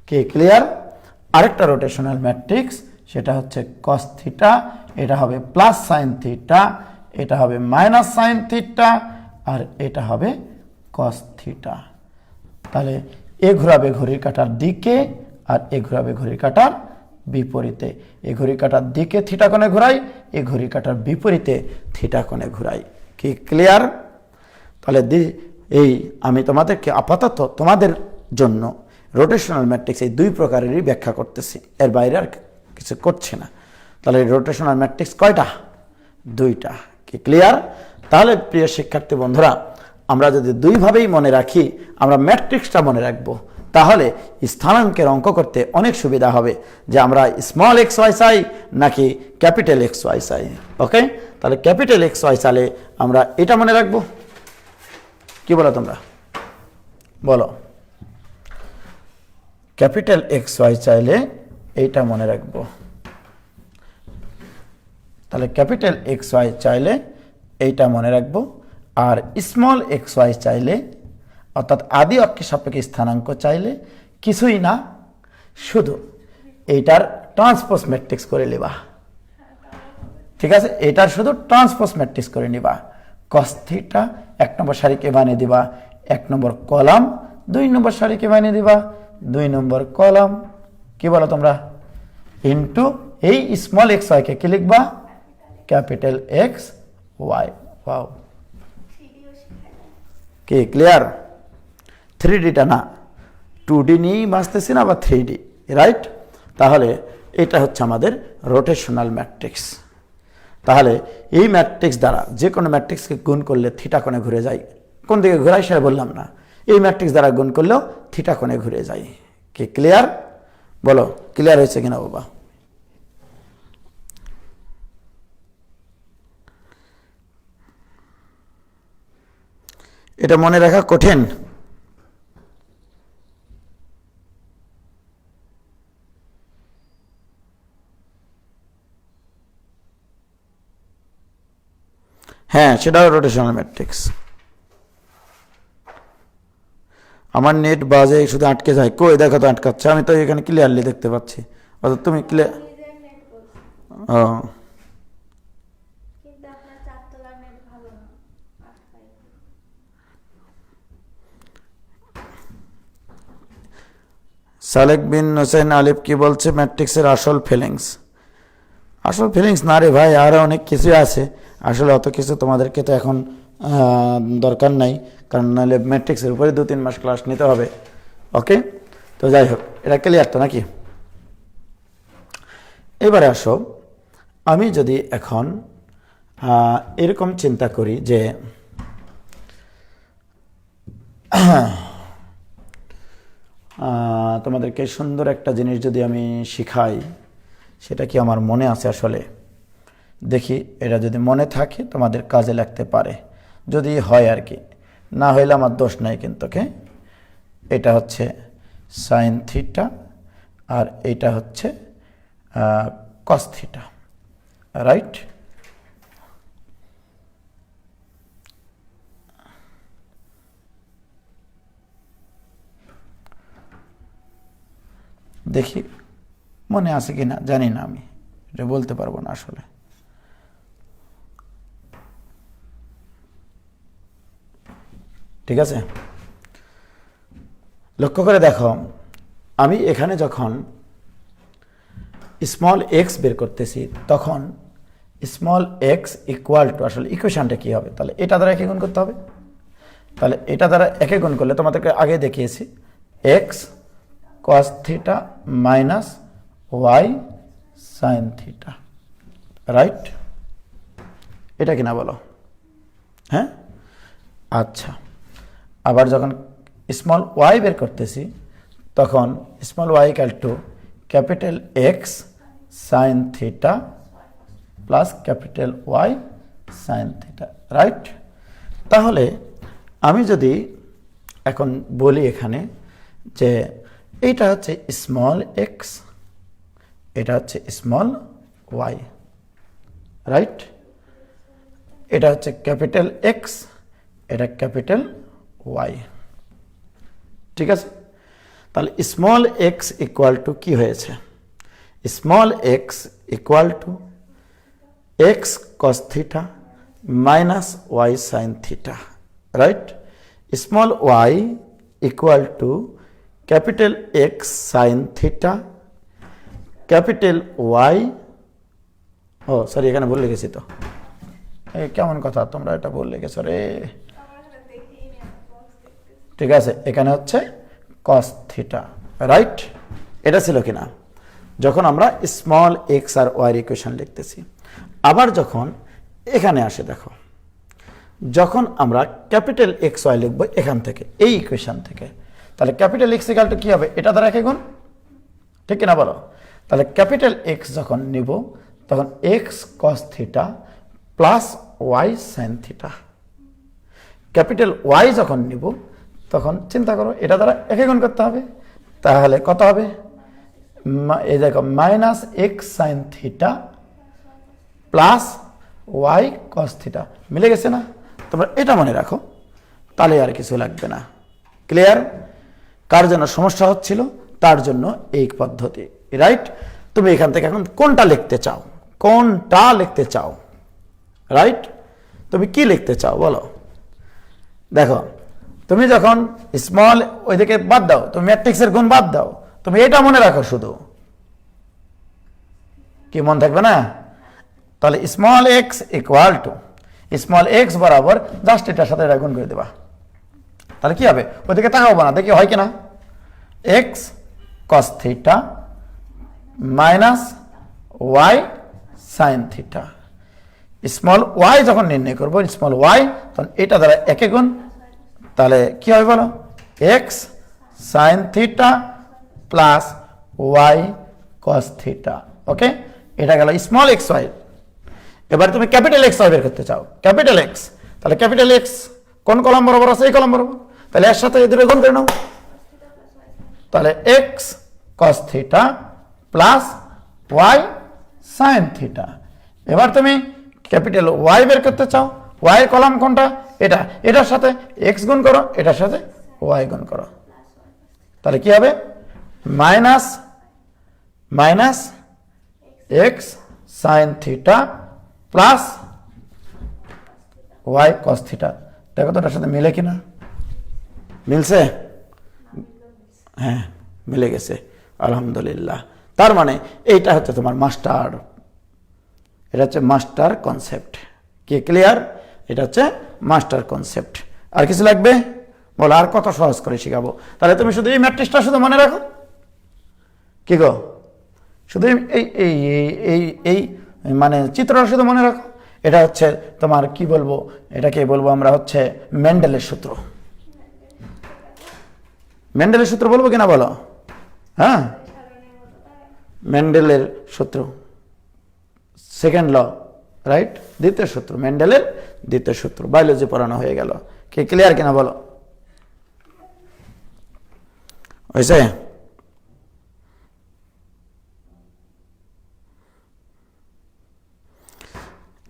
কি ক্লিয়ার? আরেকটা রোটেশনাল ম্যাট্রিক্স, সেটা হচ্ছে কস থিটা, এটা হবে প্লাস সাইন থিটা, এটা হবে মাইনাস সাইন থিটা, আর এটা হবে কস থিটা। তাহলে এ ঘোরাবে ঘড়ির কাঁটার দিকে, আর এ ঘোরাবে ঘড়ির কাঁটার বিপরীতে। এ ঘড়ির কাঁটার দিকে থিটা কোণে ঘোরাই, এ ঘড়ির কাঁটার বিপরীতে থিটা কোণে ঘোরাই। কি ক্লিয়ার? তাহলে এই আমি তোমাদেরকে আপাতত তোমাদের জন্য রোটেশনাল ম্যাট্রিক্স এই দুই প্রকারেরই ব্যাখ্যা করতেছি, এর বাইরে আর কিছু করছি না। তাহলে রোটেশনাল ম্যাট্রিক্স কয়টা? দুইটা। কি ক্লিয়ার? তাহলে প্রিয় শিক্ষার্থী বন্ধুরা, আমরা যদি দুইভাবেই মনে রাখি, আমরা ম্যাট্রিক্সটা মনে রাখবো, তাহলে স্থানাঙ্কের অঙ্ক করতে অনেক সুবিধা হবে, যে আমরা স্মল এক্স ওয়াই চাই নাকি ক্যাপিটাল এক্স ওয়াই চাই, ওকে। তাহলে ক্যাপিটাল এক্স ওয়াই চাইলে আমরা এটা মনে রাখবো, কি বলো তোমরা? বলো, ক্যাপিটাল এক্স ওয়াই চাইলে এইটা মনে রাখবো। তাহলে ক্যাপিটাল এক্স ওয়াই চাইলে এইটা মনে রাখবো, আর স্মল এক্স ওয়াই চাইলে, অর্থাৎ আদি অক্ষের সাপেক্ষে স্থানাঙ্ক চাইলে কিছুই না, শুধু এইটার ট্রান্সপোজ ম্যাট্রিক্স করে নিবা, ঠিক আছে? এটার শুধু ট্রান্সপোজ ম্যাট্রিক্স করে নিবা। কস থিটা 1 নম্বর সারিকে বানিয়ে দিবা 1 নম্বর কলাম, 2 নম্বর সারিকে বানিয়ে দিবা 2 নম্বর কলাম, কি বলো তোমরা? ইন্টু এই স্মল এক্স ওয়াইকে কি লিখবা? Capital X Y. ওয়াও, কি ক্লিয়ার? 3Dটা না, 2D নিয়েই বাঁচতেছি না, বা 3D, রাইট? তাহলে এটা হচ্ছে আমাদের রোটেশনাল ম্যাট্রিক্স। তাহলে এই ম্যাট্রিক্স দ্বারা যে কোনো ম্যাট্রিক্সকে গুণ করলে থিটা কোণে ঘুরে যায়। কোন দিকে ঘোরায় সেটা বললাম না, এই ম্যাট্রিক্স দ্বারা গুণ করলেও থিটা কোণে ঘুরে যায়। কি ক্লিয়ার? বলো ক্লিয়ার হয়েছে কিনা বাবা? এটা মনে রাখা কঠিন। হ্যাঁ, সেটাও রোটেশনাল ম্যাট্রিক্স। আমার নেট বাজে শুধু আটকে যায়। কই দেখো তো আটকাচ্ছে, আমি তো এখানে ক্লিয়ারলি দেখতে পাচ্ছি। অর্থাৎ তুমি ক্লিয়ার। ও সালেক বিন হোসেন আলিফ কি বলছে? ম্যাট্রিক্সের আসল ফিলিংস। আসল ফিলিংস না রে ভাই, আরও অনেক কিছু আছে। আসলে অত কিছু তোমাদেরকে তো এখন দরকার নাই, কারণ নাহলে ম্যাট্রিক্সের উপরে 2-3 মাস ক্লাস নিতে হবে। ওকে, তো যাই হোক, এটা ক্লিয়ার তো নাকি? এবারে আসো, আমি যদি এখন এরকম চিন্তা করি যে তোমাদেরকে সুন্দর একটা জিনিস যদি আমি শিখাই, সেটা কি আমার মনে আছে আসলে? দেখি এটা যদি মনে থাকে তোমাদের কাজে লাগতে পারে, যদি হয় আর কি, না হইলে আমার দোষ নাই কিন্তু। ওকে, এটা হচ্ছে সাইন থিটা আর এটা হচ্ছে কস থিটা, রাইট? দেখি মনে আছে কি না জানি না, আমি এটা বলতে পারবো না আসলে। ঠিক আছে, লক্ষ্য করে দেখো, আমি এখানে যখন স্মল এক্স বের করতেছি, তখন স্মল এক্স ইকুয়াল টু, আসলে ইকুয়েশনটা কি হবে? তাহলে এটা দ্বারা একে গুণ করতে হবে। তাহলে এটা দ্বারা একে গুণ করলে তোমাদেরকে আগে দেখিয়েছি, X cos theta minus Y sine theta, right? এটা কিনা বলো? হ্যাঁ, আচ্ছা। আবার যখন স্মল ওয়াই বের করতেছি, তখন small Y equal to capital X sine theta plus capital Y sine theta, right? তাহলে আমি যদি এখন বলি এখানে যে এইটা হচ্ছে স্মল এক্স, এটা হচ্ছে স্মল ওয়াই, রাইট? এটা হচ্ছে ক্যাপিটাল এক্স, এটা ক্যাপিটাল ওয়াই, ঠিক আছে? তাহলে স্মল এক্স ইকুয়াল টু কি হয়েছে? Small X equal to X cos theta minus Y sine theta, right? Small Y equal to capital X sine theta capital Y, ও sorry এখানে ভুল লিখেছি তো, কেমন কথা, তোমরা এটা ভুল লিখেছো রে। ঠিক আছে, এখানে হচ্ছে কস থিটা, রাইট? এটা ছিল কিনা যখন আমরা স্মল এক্স আর ওয়াই ইকুয়েশন লিখতেছি। আবার যখন এখানে আসে দেখো, যখন আমরা ক্যাপিটাল এক্স ওয়াই লিখবো এখান থেকে, এই ইকুয়েশন থেকে, তাহলে ক্যাপিটাল এক্স ইকুয়াল টু কি হবে? এটা দ্বারা একে গুণ, ঠিক কিনা বলো? তাহলে ক্যাপিটাল এক্স যখন নিব, তখন X cos theta plus Y sine theta. Capital Y যখন নিব, তখন চিন্তা করো এটা দ্বারা একে গুণ করতে হবে। তাহলে কত হবে? এই দেখো minus X sine theta plus Y cos theta, মিলে গেছে না? তোমরা এটা মনে রাখো, তাহলে আর কিছু লাগবে না। ক্লিয়ার? কার জন্য সমস্যা হচ্ছিল তার জন্য এই পদ্ধতি, রাইট? তুমি এখান থেকে এখন কোনটা লিখতে চাও, কোনটা লিখতে চাও, রাইট? তুমি কি লিখতে চাও বলো? দেখো, তুমি যখন স্মল ওইদিকে বাদ দাও, তুমি ম্যাট্রিক্সের গুণ বাদ দাও, তুমি এটা মনে রাখো শুধু, কি মন থাকবে না? তাহলে small X equal two small x বরাবর জাস্ট এটার সাথে এটা গুণ করে দেবা। তাহলে কি হবে? ওইদিকে তাকাবো না, দেখি হয় কিনা। X cos theta minus Y sine theta. Small Y যখন নির্ণয় করবো, স্মল ওয়াই, তখন এটা দ্বারা একে গুণ, তাহলে কি হবে বলো? X sine theta plus Y cos theta. Okay, এটা গেল স্মল এক্স ওয়াই। এবার তুমি ক্যাপিটাল এক্স ওয়াই বের করতে চাও, ক্যাপিটাল এক্স, তাহলে ক্যাপিটাল এক্স কোন কলাম বরাবর আছে? এই কলাম বরাবর। তাহলে এর সাথে এই দুটো গুণ করে নাও, তাহলে X cos theta plus Y sine theta. এবার তুমি ক্যাপিটাল ওয়াই বের করতে চাও, ওয়াই এর কলাম কোনটা? এটা, এটার সাথে এক্স গুণ করো, এটার সাথে ওয়াই গুণ করো, তাহলে কি হবে? Minus minus X sine theta plus Y cos theta. দেখো তো এটার সাথে মিলে কিনা? মিলছে? হ্যাঁ, মিলে গেছে, আলহামদুলিল্লাহ। তার মানে এইটা হচ্ছে তোমার মাস্টার, এটা হচ্ছে মাস্টার কনসেপ্ট। কি ক্লিয়ার? এটা হচ্ছে মাস্টার কনসেপ্ট। আর কিছু লাগবে? বলো, আর কত সহজ করে শিখাবো? তাহলে তুমি শুধু এই ম্যাট্রিক্সটা শুধু মনে রাখো। কি গো, শুধু এই এই এই এই মানে চিত্রটা শুধু মনে রাখো। এটা হচ্ছে তোমার কি বলবো, এটাকে বলবো আমরা হচ্ছে মেন্ডেলের সূত্র। মেন্ডেলের সূত্র বলবো কিনা বলো? হ্যাঁ, মেন্ডেলের সূত্র, সেকেন্ড ল, রাইট? দ্বিতীয় সূত্র, মেন্ডেলের দ্বিতীয় সূত্র। বায়োলজি পড়ানো হয়ে গেল। কি ক্লিয়ার কিনা বলো? হয়েছে?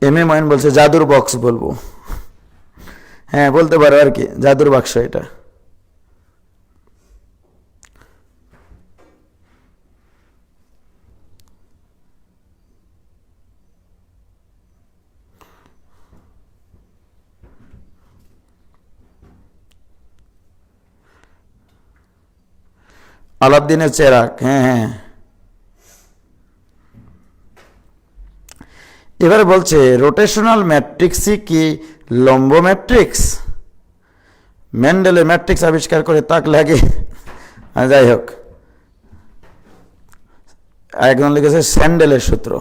এম এ ময়ন বলছে জাদুর বক্স বলবো। হ্যাঁ, বলতে পারো আর কি, জাদুর বাক্স এটা। আলাউদ্দিনের চেরাগ, হ্যাঁ হ্যাঁ। এবারে বলছে রোটেশনাল ম্যাট্রিক্সই কি লম্ব ম্যাট্রিক্স? মেন্ডেলের ম্যাট্রিক্স আবিষ্কার করে তাক লাগে। যাই হোক, একজন লিখেছে স্যান্ডেলের সূত্র।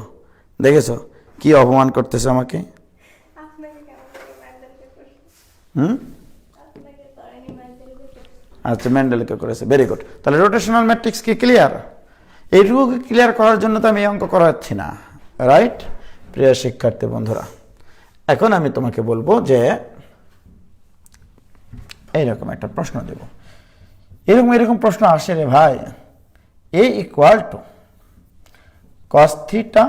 দেখেছো কি অপমান করতেছে আমাকে? আচ্ছা, মেন্ডেলকে করেছে, ভেরি গুড। তাহলে রোটেশনাল ম্যাট্রিক্স কি ক্লিয়ার? এইটুকু ক্লিয়ার করার জন্য তো আমি এই অঙ্ক করাচ্ছি না, রাইট? প্রিয় শিক্ষার্থী বন্ধুরা, এখন আমি তোমাকে বলবো যে এইরকম একটা প্রশ্ন দেব। এরকম প্রশ্ন আসে রে ভাই, A equal to cos theta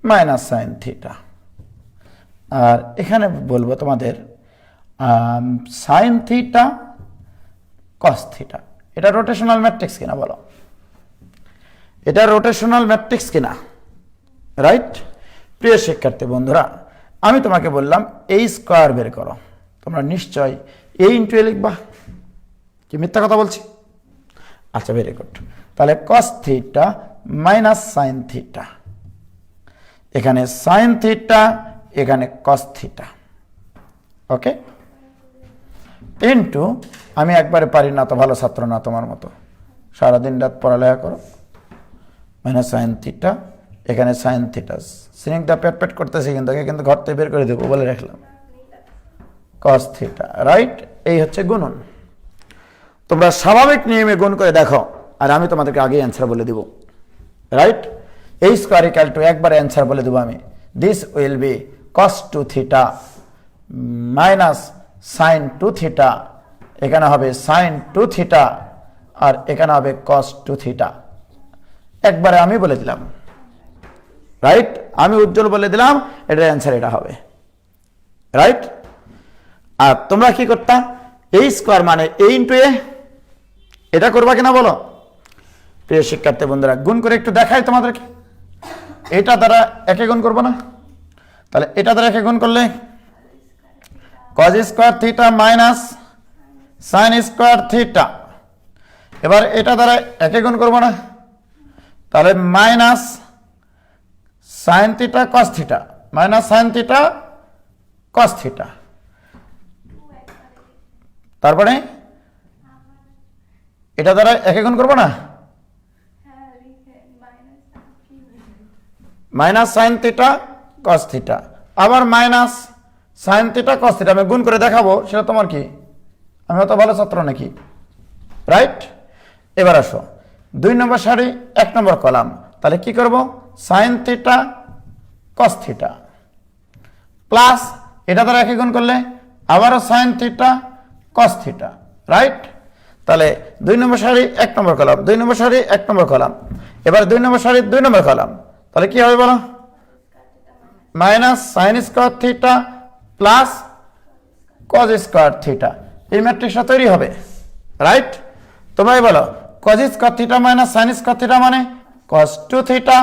minus sine theta, আর এখানে বলবো তোমাদের সাইন থিটা কস থিটা। এটা রোটেশনাল ম্যাট্রিক্স কিনা বলো? এটা রোটেশনাল ম্যাট্রিক্স কিনা, রাইট? প্রিয় শিক্ষার্থী বন্ধুরা, আমি তোমাকে বললাম এই স্কোয়ার বের করো, তোমরা নিশ্চয় এ ইন্টু এ লিখবা। কি মিথ্যা কথা বলছি? আচ্ছা, ভেরি গুড। তাহলে কস থিটা মাইনাস সাইন থিটা, এখানে সাইন থিটা, এখানে কস থিটা, ওকে? ইন্টু, আমি একবারে পারি না, তো ভালো ছাত্র না তোমার মতো, সারাদিন রাত পড়ালেখা করো, মাইনাস সাইন থিটা, এখানে সাইন থিটা। সিনিকটা পেট করতেছে, কিন্তু ঘর থেকে বের করে দেবো বলে রাখলাম। কস থিটা, রাইট? এই হচ্ছে গুণন। তোমরা স্বাভাবিক নিয়মে গুণ করে দেখো, আর আমি তোমাদেরকে আগে অ্যান্সার বলে দিব, রাইট? এই স্কোয়ার ইকুয়াল টু, একবার অ্যান্সার বলে দেবো আমি, this will be cos two theta minus sine two theta, এখানে হবে সাইন টু থিটা, আর এখানে হবে কস টু থিটা। একবারে আমি বলে দিলাম, রাইট? আমি উজ্জ্বল বলে দিলাম, এটার অ্যান্সার এটা হবে, রাইট? আর তোমরা কি করতা? এই স্কোয়ার মানে এ ইন্টু এ, এটা করবা কিনা বলো? প্রিয় শিক্ষার্থী বন্ধুরা, গুণ করে একটু দেখাই তোমাদেরকে। এটা দ্বারা একে গুণ করবো না? তাহলে এটা দ্বারা একে গুণ করলে cos square theta minus sine square theta. এবার এটা দ্বারা একে গুণ করবো না? তাহলে minus sine theta cos theta, minus sine theta cos theta. তারপরে এটা দ্বারা একে গুণ করবো না? Minus sine theta cos theta, আবার minus sine theta cos theta. আমি গুণ করে দেখাবো, সেটা তোমার কি? আমি অত ভালো ছাত্র নাকি, রাইট? এবার আসো, 2 নম্বর সারি 1 নম্বর কলাম, তাহলে কি করব sin theta cos theta plus এটা দ্বারা একে গুণ করলে আবারও sin theta cos theta, right? তাহলে 2 নম্বর সারি 1 নম্বর কলাম, 2 নম্বর সারি 1 নম্বর কলাম, এবার 2 নম্বর সারি 2 নম্বর কলাম, তাহলে কি হবে বলো? Minus sin square theta plus cos square theta, এই ম্যাট্রিক্সটা তৈরি হবে, রাইট? তোমরাই বলো cos square theta minus sin square theta মানে cos 2 theta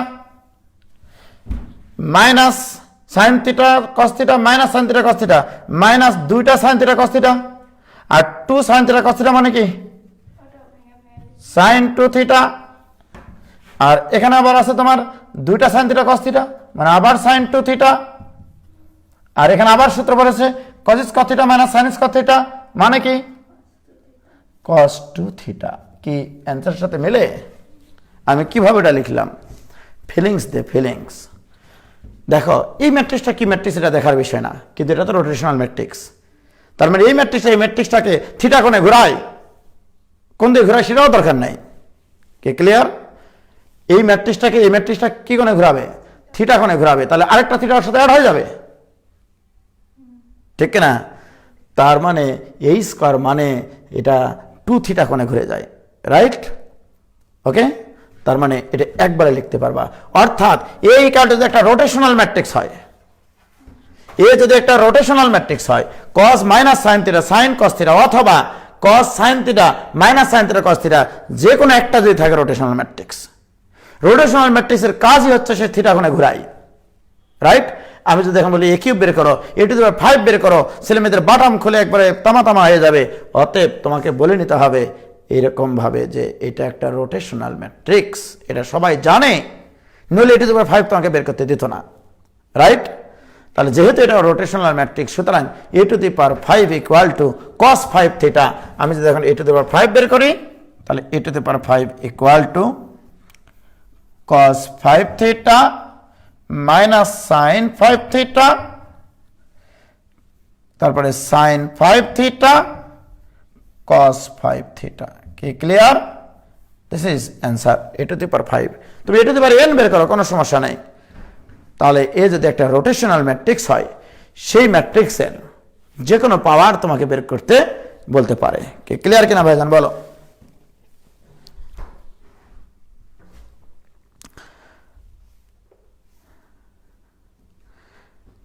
minus sin theta cos theta minus sin theta cos theta minus 2টা sin থিটা cos থিটা, আর 2 sin theta cos theta মানে কি sin 2 theta, আর এখানে আবার আছে তোমার 2টা sin থিটা cos থিটা মানে আবার sin 2 থিটা, আর এখানে আবার সূত্র পড়েছে cos square theta minus sin square theta মানে কি cos 2 থিটা। কি অ্যান্সারের সাথে মিলে? আমি কিভাবে এটা লিখলাম? ফিলিংস দে ফিলিংস। দেখো এই ম্যাট্রিক্সটা কি ম্যাট্রিক্স এটা দেখার বিষয় না, কিন্তু এটা তো রোটেশনাল ম্যাট্রিক্স, তার মানে এই ম্যাট্রিক্সটাকে থিটা কোণে ঘোরায়, কোন দিকে ঘোরায় সেটাও দরকার নাই। কে ক্লিয়ার? এই ম্যাট্রিক্সটা কি কোণে ঘোরাবে? থিটা কোণে ঘোরাবে, তাহলে আরেকটা থিটা ওর সাথে অ্যাড হয়ে যাবে, ঠিক না? তার মানে এই স্কয়ার মানে এটা 2 থিটা কোণে ঘুরে যায়, রাইট? ওকে, তার মানে এটা একবারে লিখতে পারবা। অর্থাৎ এই কার্ড যদি একটা রোটেশনাল ম্যাট্রিক্স হয়, এ যদি একটা রোটেশনাল ম্যাট্রিক্স হয় cos minus sin theta sin cos theta অথবা cos sin theta minus sin theta cos theta, যে কোনো একটা যদি থাকে রোটেশনাল ম্যাট্রিক্স, রোটেশনাল ম্যাট্রিক্সের কাজই হচ্ছে সে থিটা কোণে ঘুরাই, রাইট? আমি যদি এখন বলি a কিউব বের করো, a টু দি পাওয়ার 5 বের করো, ছেলে মেয়েদের বাটাম খুলে একবারে তামা হয়ে যাবে। অতএব তোমাকে বলে নিতে হবে এরকম ভাবে যে এটা একটা রোটেশনাল ম্যাট্রিক্স, এটা সবাই জানে, নইলে a টু দি পাওয়ার 5 তোমাকে বের করতে দিত না, রাইট? তাহলে যেহেতু এটা রোটেশনাল ম্যাট্রিক্স, সুতরাং a to the power 5 equal to cos 5 theta. আমি যদি এখন a টু দি পাওয়ার 5 বের করি, তাহলে a to the power 5 equal to cos 5 theta minus sin 5 theta, তারপরে sin 5 থিটা cos 5 থিটা। কি clear? This is answer a to the power 5। তুমি a to the power n বের করো, কোনো সমস্যা নাই। তাহলে এ যদি একটা রোটেশনাল ম্যাট্রিক্স হয়, সেই ম্যাট্রিক্সের যে কোনো পাওয়ার তোমাকে বের করতে বলতে পারে। কি ক্লিয়ার কিনা ভাইজান বলো?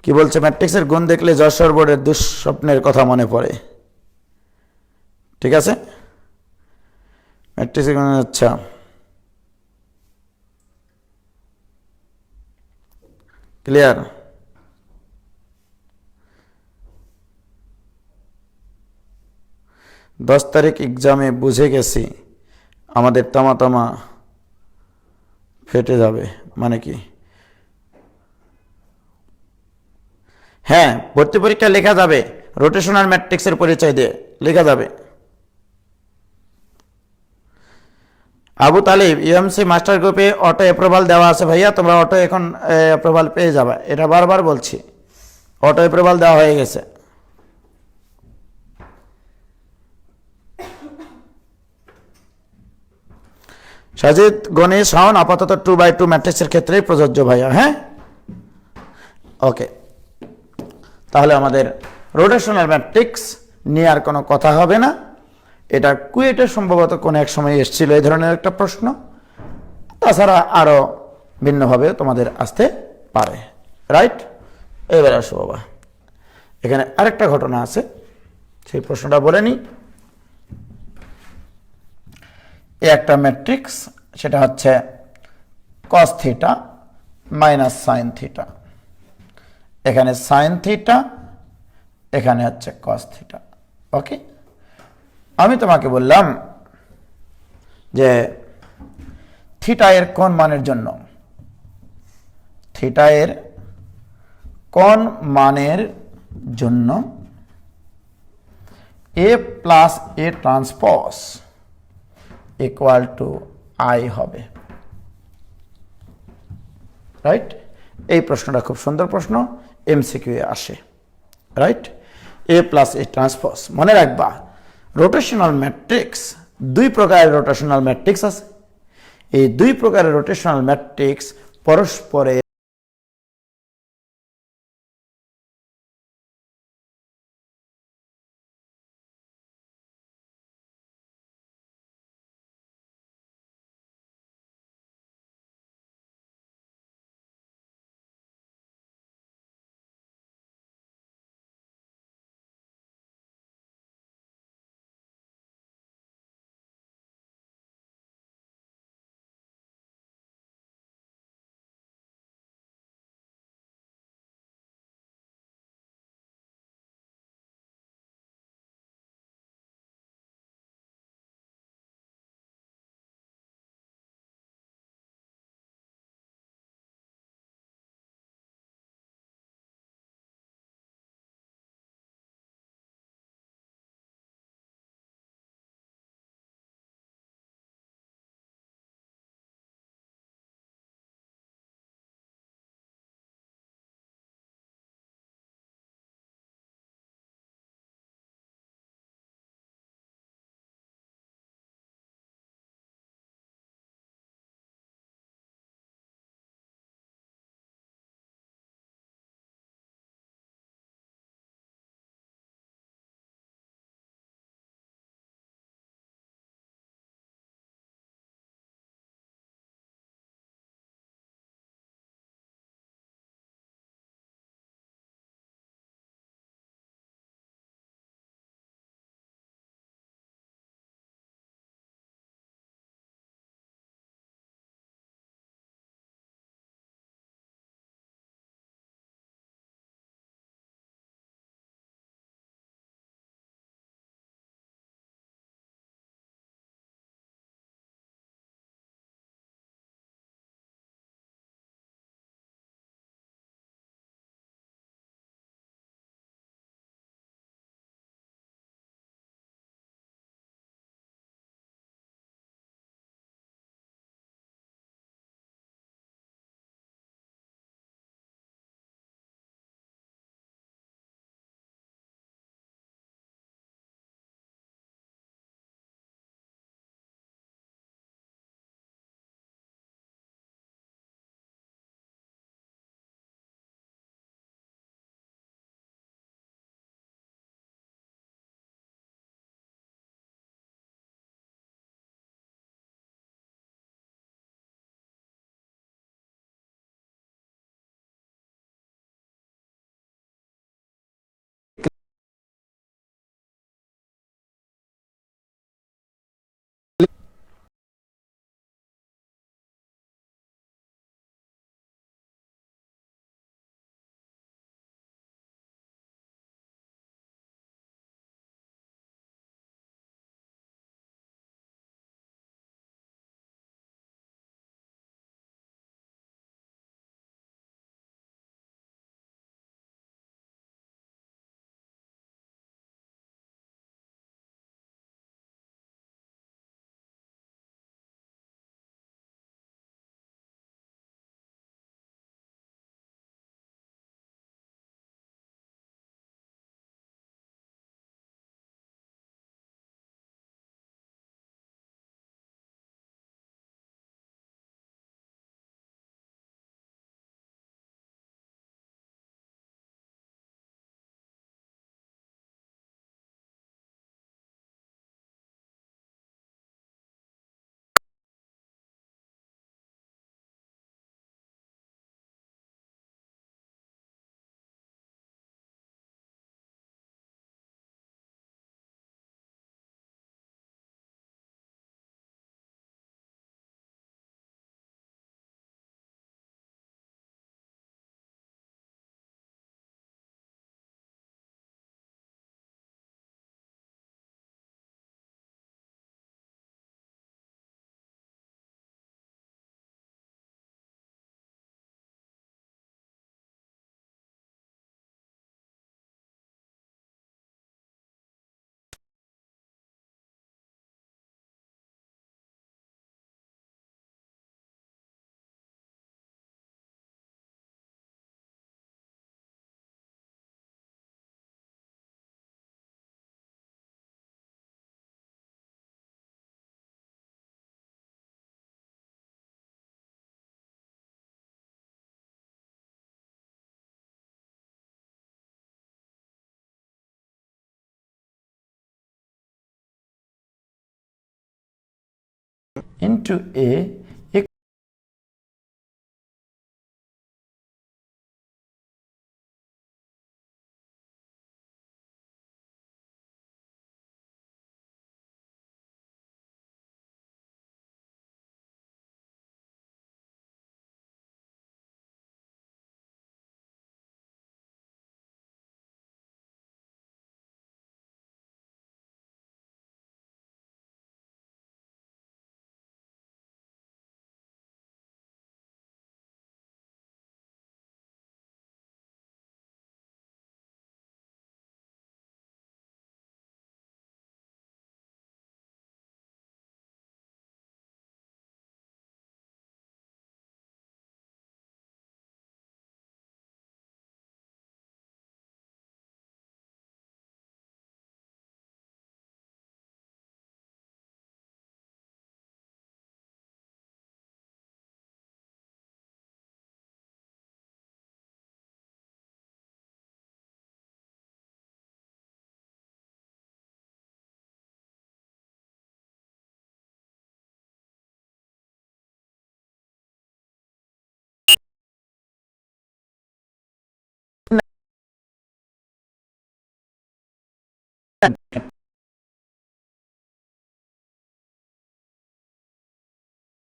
কি বলছে? ম্যাট্রিক্সের গুণ দেখলে যশোর বোর্ডের দুঃস্বপ্নের কথা মনে পড়ে। ঠিক আছে, ম্যাট্রিক্সের গুণ, আচ্ছা ক্লিয়ার? 10 তারিখ এক্সামে বুঝে গেছি আমাদের তামা ফেটে যাবে, মানে কি? হ্যাঁ, ভর্তি পরীক্ষা লেখা যাবে, রোটেশনাল ম্যাট্রিক্সের পরিচয় দিয়ে লেখা যাবে। আবু তালিব ইএমসি মাস্টার গ্রুপে অটো অ্যাপ্রুভাল দেওয়া আছে ভাইয়া, তোমরা অটো এখন অ্যাপ্রুভাল পেয়ে যাবে, এটা বারবার বলছি, অটো অ্যাপ্রুভাল দেওয়া হয়ে গেছে। সাজিদ গণি শাওন আপাতত 2x2 ম্যাট্রিক্সের ক্ষেত্রেই প্রযোজ্য ভাইয়া। হ্যাঁ, ওকে, তাহলে আমাদের রোটেশনাল ম্যাট্রিক্স নিয়ে আর কোনো কথা হবে না। এটা কুয়েটে সম্ভবত কোনো এক সময় এসেছিল এই ধরনের একটা প্রশ্ন, তাছাড়া আরও ভিন্নভাবে তোমাদের আসতে পারে, রাইট? এবার আসো বাবা, এখানে আরেকটা ঘটনা আছে, সেই প্রশ্নটা বলে নিই। একটা ম্যাট্রিক্স, সেটা হচ্ছে cos theta minus sin theta, এখানে sin থিটা, এখানে হচ্ছে cos থিটা। ওকে, আমি তোমাকে বললাম যে থিটা এর কোন মানের জন্য, থিটা এর কোন মানের জন্য a plus a transpose equal to i হবে, রাইট? এই প্রশ্নটা খুব সুন্দর প্রশ্ন, এমসিকিউ এ আসে, right? a plus a transpose, মনে রাখবা রোটেশনাল ম্যাট্রিক্স, দুই প্রকারের রোটেশনাল ম্যাট্রিক্স আছে। এই দুই প্রকারের রোটেশনাল ম্যাট্রিক্স পরস্পরের into a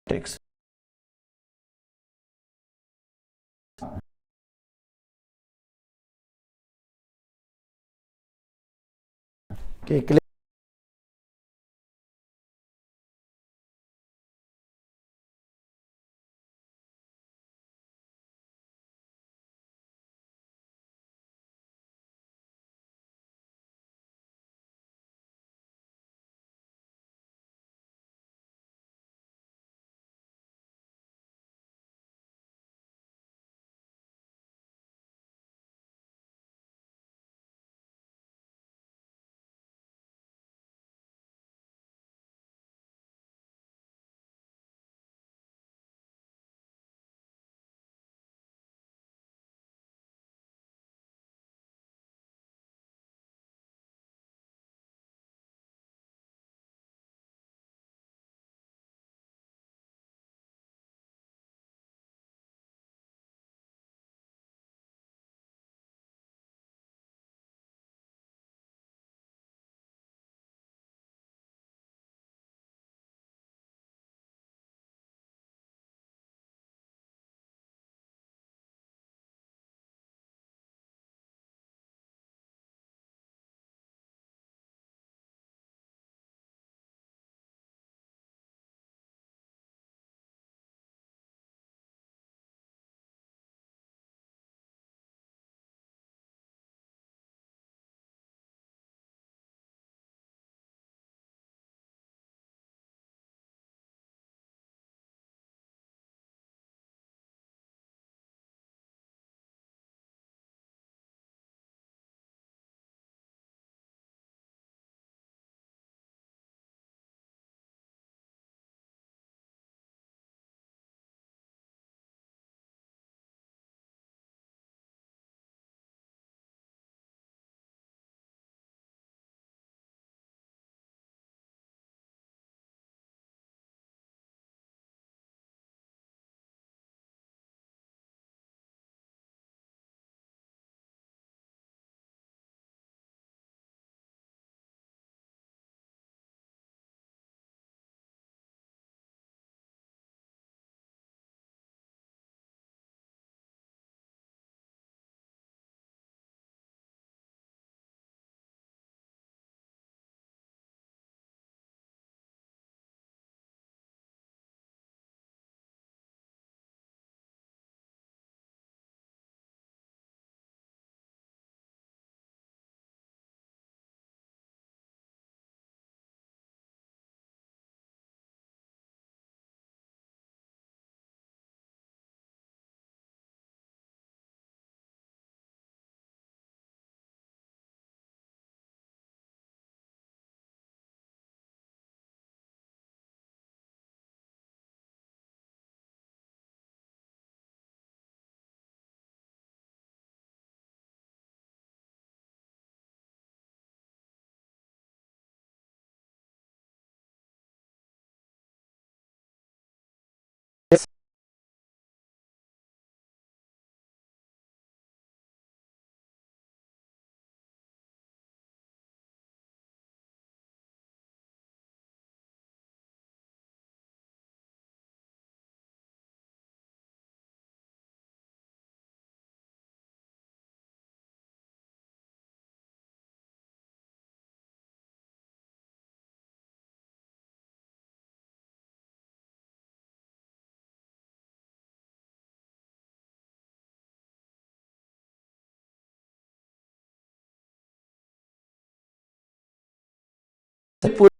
matrix. Okay, পুরো